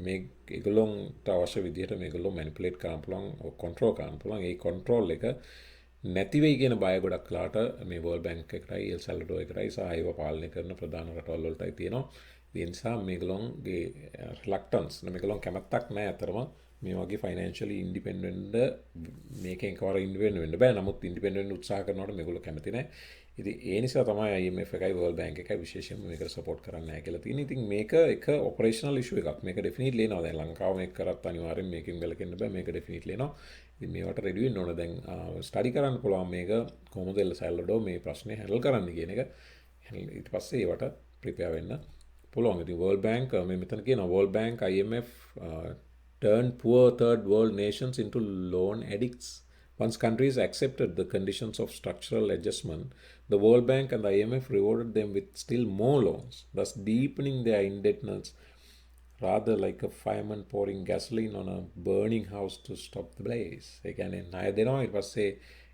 මේ ඒගොල්ලන්ට අවශ්‍ය විදිහට මේගොල්ලෝ මැනිපුලේට් කරන්න පුළුවන්, කන්ට්‍රෝල් කරන්න පුළුවන්. ඒ කන්ට්‍රෝල් එක නැති වෙයි කියන බය ගොඩක් කලකට මේ World Bank එකටයි El Salvador එකටයි සහ ඒව පාලනය කරන ප්‍රධාන රටවල් වලටයි තියෙනවා. ඒ නිසා මේගොල්ලන්ගේ රිලක්ටන්ස් මේගොල්ලන් කැමැත්තක් නැහැ අතරම මේ වගේ ෆයිනෑන්ෂියලි ඉන්ඩිපෙන්ඩන්ට් මේකෙන් කවර ඉන්ඩිපෙන්ඩන්ට් වෙන්න බෑ. නමුත් ඉන්ඩිපෙන්ඩන්ට් උත්සාහ කරනකොට මේගොල්ලෝ කැමති නැහැ. ඉතින් ඒ නිසා තමයි IMF එකයි World Bank එකයි විශේෂයෙන්ම මේකට සපෝට් කරන්නේ නැහැ කියලා තියෙන්නේ. ඉතින් මේක එක ඔපරේෂනල් ඉෂුව එකක්. මේක ඩෙෆිනිට්ලි එනවා. දැන් ලංකාව මේක කරත් අනිවාර්යෙන් මේකෙන් වැළකෙන්න බෑ. මේක ඩෙෆිනිට්ලි එනවා. ඉතින් මේවට රෙඩි වෙන්න ඕන. දැන් ස්ටඩි කරන්න පුළුවන් මේක කොහොමද El Salvador මේ ප්‍රශ්නේ හැන්ඩල් කරන්න කියන එක. ඊට පස්සේ ඒවට ප්‍රිපෙයාර් වෙන්න පුළුවන්. ඉතින් World Bank මේ මෙතන කියනවා World Bank IMF turn poor third world nations into loan addicts. Once countries accepted the conditions of structural adjustment, the World Bank and the IMF rewarded them with still more loans, thus deepening their indebtedness, rather like a fireman pouring gasoline on a burning house to stop the blaze. ඒ කියන්නේ ණය දෙනවා ඊට පස්සේ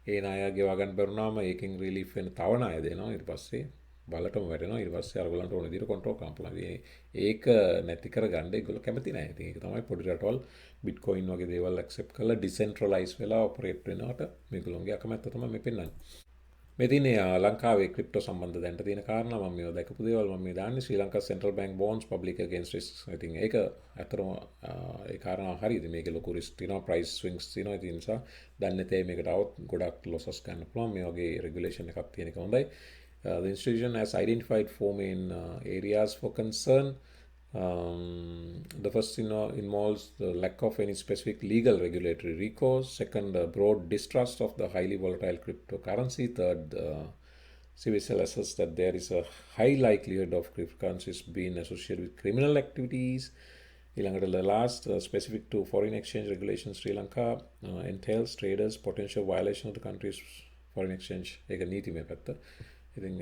ඒ ණය ගෙවා ගන්න බැරුණාම ඒකෙන් relief වෙන තව ණය දෙනවා ඊට පස්සේ බලටම වැටෙනවා ඊට පස්සේ අරගලන්ට ඕන විදිහට කන්ට්‍රෝල් කරන්න පුළුවන්. ඒක නැති කරගන්න ඒගොල්ලෝ කැමති නැහැ. ඉතින් ඒක තමයි පොඩි රටවල් බිට්කොයින් වගේ දේවල් ඇක්සෙප්ට් කරලා ඩිසෙන්ට්‍රලයිස් වෙලා ඔපරේට් වෙනවට මේගොල්ලෝගේ අකමැත්ත තමයි මේ පෙන්වන්නේ. මේ තියෙන්නේ ලංකාවේ ක්‍රිප්ටෝ සම්බන්ධ දැනට තියෙන කාරණා මම මේවා දැකපු දේවල් මම මේ දාන්නේ Sri Lanka central bank bonds public against risk. ඉතින් ඒක අතරම ඒ කාරණා හරියද මේකේ ලොකු රිස්ක් තියෙනවා ප්‍රයිස් ස්විංග්ස් තියෙනවා. ඒ නිසා දන්නේ නැතේ මේකට આવොත් ගොඩක් ලොසස් ගන්න පුළුවන්. මේ වගේ රෙගුලේෂන් එකක් තියෙන එක හොඳයි. The institution has identified four main areas for concern. The first involves the lack of any specific legal regulatory recourse. Second, broad distrust of the highly volatile cryptocurrency. Third, CBSL assesses that there is a high likelihood of cryptocurrencies being associated with criminal activities. The last, specific to foreign exchange regulations, Sri Lanka entails traders potential violation of the country's foreign exchange. ඒක නීතිමය පැත්ත. ඉතින්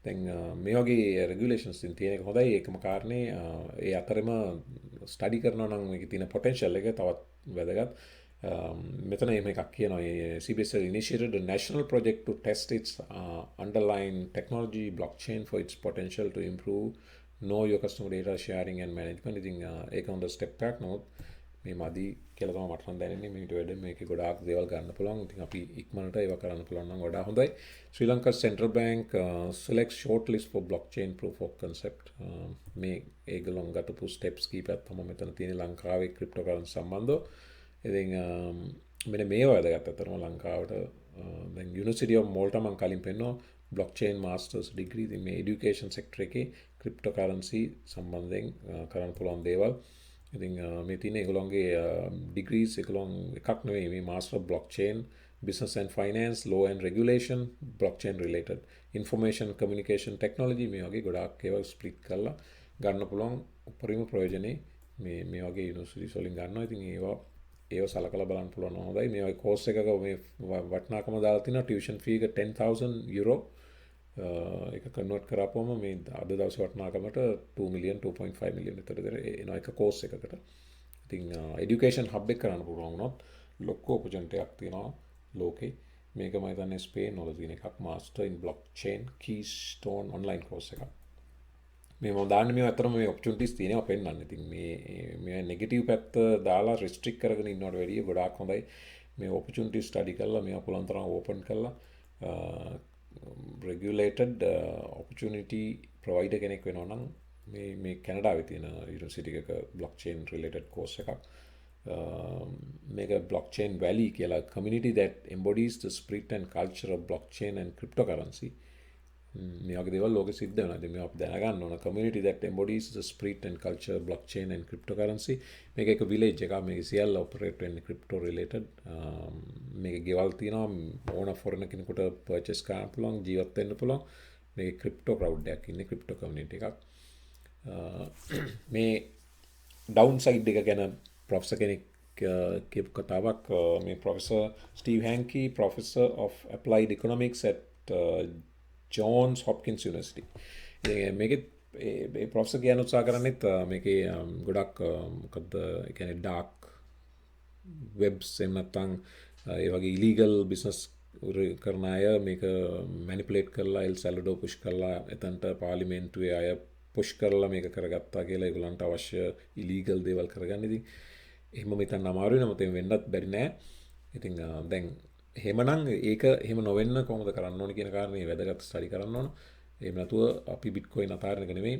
දැන් මේ වගේ regulations තියෙන එක හොඳයි. ඒකම කාරණේ ඒ අතරම ස්ටඩි කරනවා නම් මේකේ තියෙන පොටෙන්ෂල් එක තවත් වැදගත්. මෙතන මේකක් කියනවා CBSL initiated a national project to test its underlying technology blockchain for its potential to improve know your customer data sharing and management. ඉතින් ඒක හොඳ ස්ටෙප් එකක්. නමුත් මේ මදි කියලා තමයි මට නම් දැනෙන්නේ. මේකට වැඩි මේකේ ගොඩාක් දේවල් ගන්න පුළුවන්. ඉතින් අපි ඉක්මනට ඒව කරන්න පුළුවන් නම් වඩා හොඳයි. Sri Lanka Central Bank selects shortlist for blockchain proof of concept. මේ ඒගොල්ලෝ ගතපු steps කීපයක් තමයි මෙතන තියෙන ලංකාවේ cryptocurrency සම්බන්ධව. ඉතින් මෙන්න මේව වැදගත් අතරම ලංකාවට දැන් University of Malta මම කලින් පෙන්නවා blockchain masters degree. ඉතින් මේ education sector එකේ cryptocurrency සම්බන්ධයෙන් කරන්න පුළුවන් දේවල්. ඉතින් මේ තියෙන ඒගොල්ලන්ගේ degrees ඒගොල්ලන් එකක් නෙවෙයි මේ master of blockchain business and finance law and regulation blockchain related information communication technology මේ වගේ ගොඩාක් ඒවා ස්ප්ලිට් කරලා ගන්න පුළුවන් උපරිම ප්‍රයෝජනේ මේ වගේ යුනිවර්සිටිස් වලින් ගන්නවා. ඉතින් ඒව සලකලා බලන්න පුළුවන් හොඳයි. මේ වගේ කෝස් එකක මේ වටිනාකම දාලා තිනවා ටියුෂන් ෆී එක 10,000 euro එක කන්වර්ට් කරාපුවම මේ අද දවසේ වටිනාකමට 2 million 2.5 million විතර එනවා එක කෝස් එකකට. ඉතින් এডুকেෂන් හබ් එක කරන්න පුළුවන් වුණොත් ලොකු ඔපචුනිටි එකක් තියෙනවා ලෝකේ. මේක මම හිතන්නේ ස්පේන් වල තියෙන එකක් මාස්ටර් ඉන් බ්ලොක්චේන් කීස්ටෝන් ඔන්ලයින් කෝස් එකක්. මේ මම දාන්නේ මේ අතරම මේ ඔපචුනිටිස් තියෙනවා පෙන්නන්න. ඉතින් මේ නෙගටිව් පැත්ත දාලා රිස්ට්‍රික්ට් කරගෙන ඉන්නවට වැඩිය ගොඩාක් හොඳයි මේ ඔපචුනිටිස් ස්ටඩි කරලා මේවා පුළුවන් තරම් ඕපන් කරලා regulated opportunity provider කෙනෙක් වෙනවා නම් මේ කැනඩාවේ තියෙන යුනිවර්සිටි එකක blockchain related course එකක්. මේක blockchain valley කියලා community that embodies the spirit and culture of blockchain and cryptocurrency. මේ වගේ දේවල් ලෝකෙ සිද්ධ වෙනවා. ඉතින් මේවා අපි දැනගන්න ඕන. community that embodies the spirit and culture of blockchain and cryptocurrency. මේක එක village එකක්. මේක සියල්ල operate වෙන්නේ crypto related. මේක ගෙවල් තියෙනවා ඕන foreign කෙනෙකුට purchase කරන්න පුළුවන්, ජීවත් වෙන්න පුළුවන්. මේක crypto crowd එකක් ඉන්නේ crypto community එකක්. මේ downside එක ගැන professor කෙනෙක් කියපු කතාවක් මේ professor Steve Hanke, professor of applied economics at Johns Hopkins University. මේකෙත් ඒ ප්‍රොෆෙසර් කියන උත්සාහ කරන්නේත් මේකේ ගොඩක් මොකද්ද ඒ කියන්නේ ඩාර්ක් වෙබ්ස් එහෙම නැත්නම් ඒ වගේ ඉලීගල් බිස්නස් කරන අය මේක මැනිපුලේට් කරලා එල් සැලඩෝ පුෂ් කරලා එතනට පාර්ලිමේන්තුවේ අය පුෂ් කරලා මේක කරගත්තා කියලා ඒගොල්ලන්ට අවශ්‍ය ඉලීගල් දේවල් කරගන්න. ඉතින් එහෙම මෙතන අමාරුයි නමුත් එහෙම වෙන්නත් බැරි නෑ. ඉතින් දැන් එහෙමනම් ඒක එහෙම නොවෙන්න කොහොමද කරන්න ඕන කියන කාරණේ වැදගත් ස්ටඩි කරන්න ඕන. එහෙම නැතුව අපි බිට්කොයින් අතාරින එක නෙමෙයි.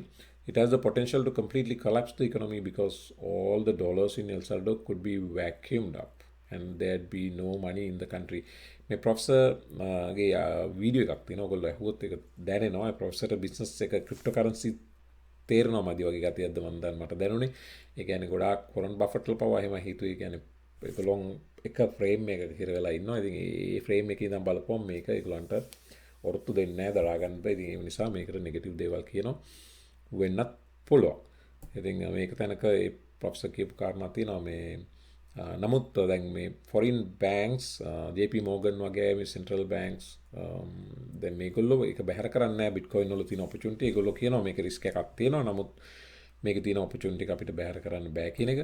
It has the potential to completely collapse the economy because all the dollars in El Salvador could be vacuumed up and there'd be no money in the country. මේ ප්‍රොෆෙසර් ගේ video එකක් තියෙනවා. ඔයගොල්ලෝ අහුවොත් ඒක දැනෙනවා. ඒ ප්‍රොෆෙසර්ට business එක cryptocurrency තේරෙනවා මදි වගේ ගතියක්ද මට දැනුනේ. ඒ කියන්නේ ගොඩාක් වොරන් බෆට්ලා පවා එහෙම හිතුවේ. කියන්නේ ඒගොල්ලොන් එක ෆ්‍රේම් එකක හිර වෙලා ඉන්නවා. ඉතින් ඒ ෆ්‍රේම් එකේ ඉඳන් බලපුවම මේක ඒගොල්ලන්ට ඔරොත්තු දෙන්නේ නැහැ දරා ගන්න බෑ. ඉතින් ඒ නිසා මේකට නෙගටිව් දේවල් කියනවා වෙන්නත් පුළුවන්. ඉතින් මේක තැනක ඒ ප්‍රොෆෙසර් කියපු කාරණා තියෙනවා මේ නමුත් දැන් මේ foreign banks JP Morgan වගේ මේ central banks දැන් මේගොල්ලෝ ඒක බැහැර කරන්නේ නැහැ Bitcoin වල තියෙන opportunity. ඒගොල්ලෝ කියනවා මේක risk එකක් තියෙනවා. නමුත් මේකේ තියෙන opportunity එක අපිට බැහැර කරන්න බෑ කියන එක.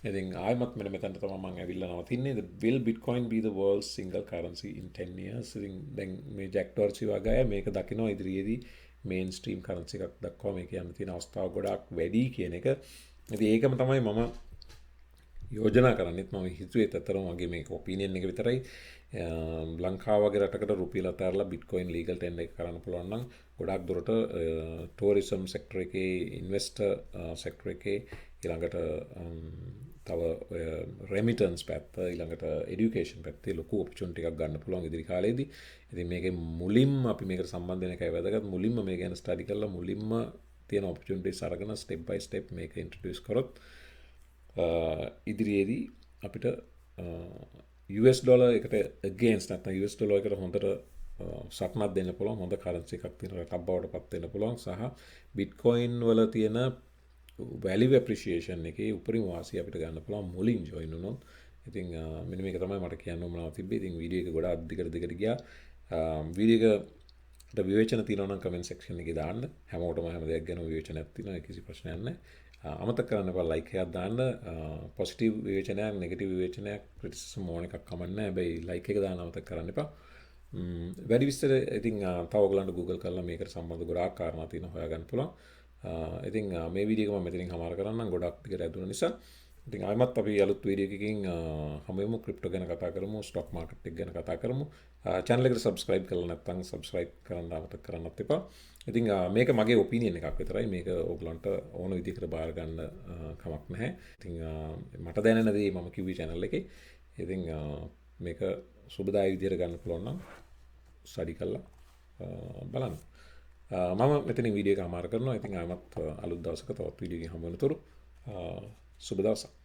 ඉතින් ආයෙමත් මෙතනට තමයි මම ඇවිල්ලා නවතින්නේ. Will Bitcoin be the world's single currency in 10 years? ඉතින් දැන් මේ ජැක් ඩෝර්සි වගේ මේක දකිනවා ඉදිරියේදී mainstream currency එකක් දක්වා මේක යන්න තියෙන අවස්ථාව ගොඩාක් වැඩි කියන එක. ඉතින් ඒකම තමයි මම යෝජනා කරන්නේත්. මම හිතුවේ අතරම වගේ මේක ඔපිනියන් එක විතරයි. ලංකාව වගේ රටකට රුපියල් අතහැරලා Bitcoin legal tender එක කරන්න පුළුවන් නම් ගොඩාක් දුරට tourism sector එකේ investor sector එකේ ඊළඟට තව remittance පැත්ත ඊළඟට education පැත්තේ ලොකු opportunity එකක් ගන්න පුළුවන් ඉදිරි කාලේදී. ඉතින් මේකේ මුලින්ම අපි මේකට සම්බන්ධ වෙන එකයි වැදගත්. මුලින්ම මේ ගැන study කරලා මුලින්ම තියෙන opportunities අරගෙන step by step මේක introduce කරොත් ඉදිරියේදී අපිට US dollar එකට against නැත්නම් US dollar එකට හොඳට සටනක් දෙන්න පුළුවන්. හොඳ currency එකක් තියෙන රටක් බවට පත් වෙන්න පුළුවන්. සහ Bitcoin වල තියෙන value appreciation එකේ උපරිම වාසිය අපිට ගන්න පුළුවන් මුලින් join වුණොත්. ඉතින් මෙන්න මේක තමයි මට කියන්න උවමනාව තිබ්බේ. ඉතින් වීඩියෝ එක ගොඩාක් දිගට ගියා. වීඩියෝ එකට විවේචන තියෙනවා නම් comment section එකේ දාන්න. හැමෝටම හැම දෙයක් ගැන විවේචනයක් තියෙනවා. කිසි ප්‍රශ්නයක් නැහැ. අමතක කරන්න එපා like එකක් දාන්න. positive විවේචනයක් negative විවේචනයක් criticism ඕන එකක් කමක් නැහැ. හැබැයි like එක දාන්න අමතක කරන්න එපා. වැඩි විස්තර ඉතින් තව ඔයගලන්ට Google කරලා මේකට සම්බන්ධ ගොඩාක් කාරණා තියෙනවා හොයාගන්න පුළුවන්. ඉතින් මේ වීඩියෝ එක මම මෙතනින් හමාර කරන්නම්. ගොඩක් ටිකට ඇදුන නිසා ඉතින් ආයෙමත් අපි අලුත් වීඩියෝ එකකින් හමු වෙමු. ක්‍රිප්ටෝ ගැන කතා කරමු, ස්ටොක් මාකට් එක ගැන කතා කරමු. channel එකට subscribe කරලා නැත්නම් subscribe කරන්න අමතක කරන්නත් එපා. ඉතින් මේක මගේ ඔපිනියන් එකක් විතරයි. මේක ඕගලන්ට ඕන විදිහකට බාර ගන්න කමක් නැහැ. ඉතින් මට දැනෙන දේ මම කිව්වේ channel එකේ. ඉතින් මේක සුබදායී විදිහට ගන්න පුළුවන් නම් ස්ටඩි කරලා බලන්න. මම මෙතනින් වීඩියෝ එක අමාර කරනවා. ඉතින් ආයෙමත් අලුත් දවසක තවත් වීඩියෝ එකකින් හමු වෙනතුරු සුබ දවසක්.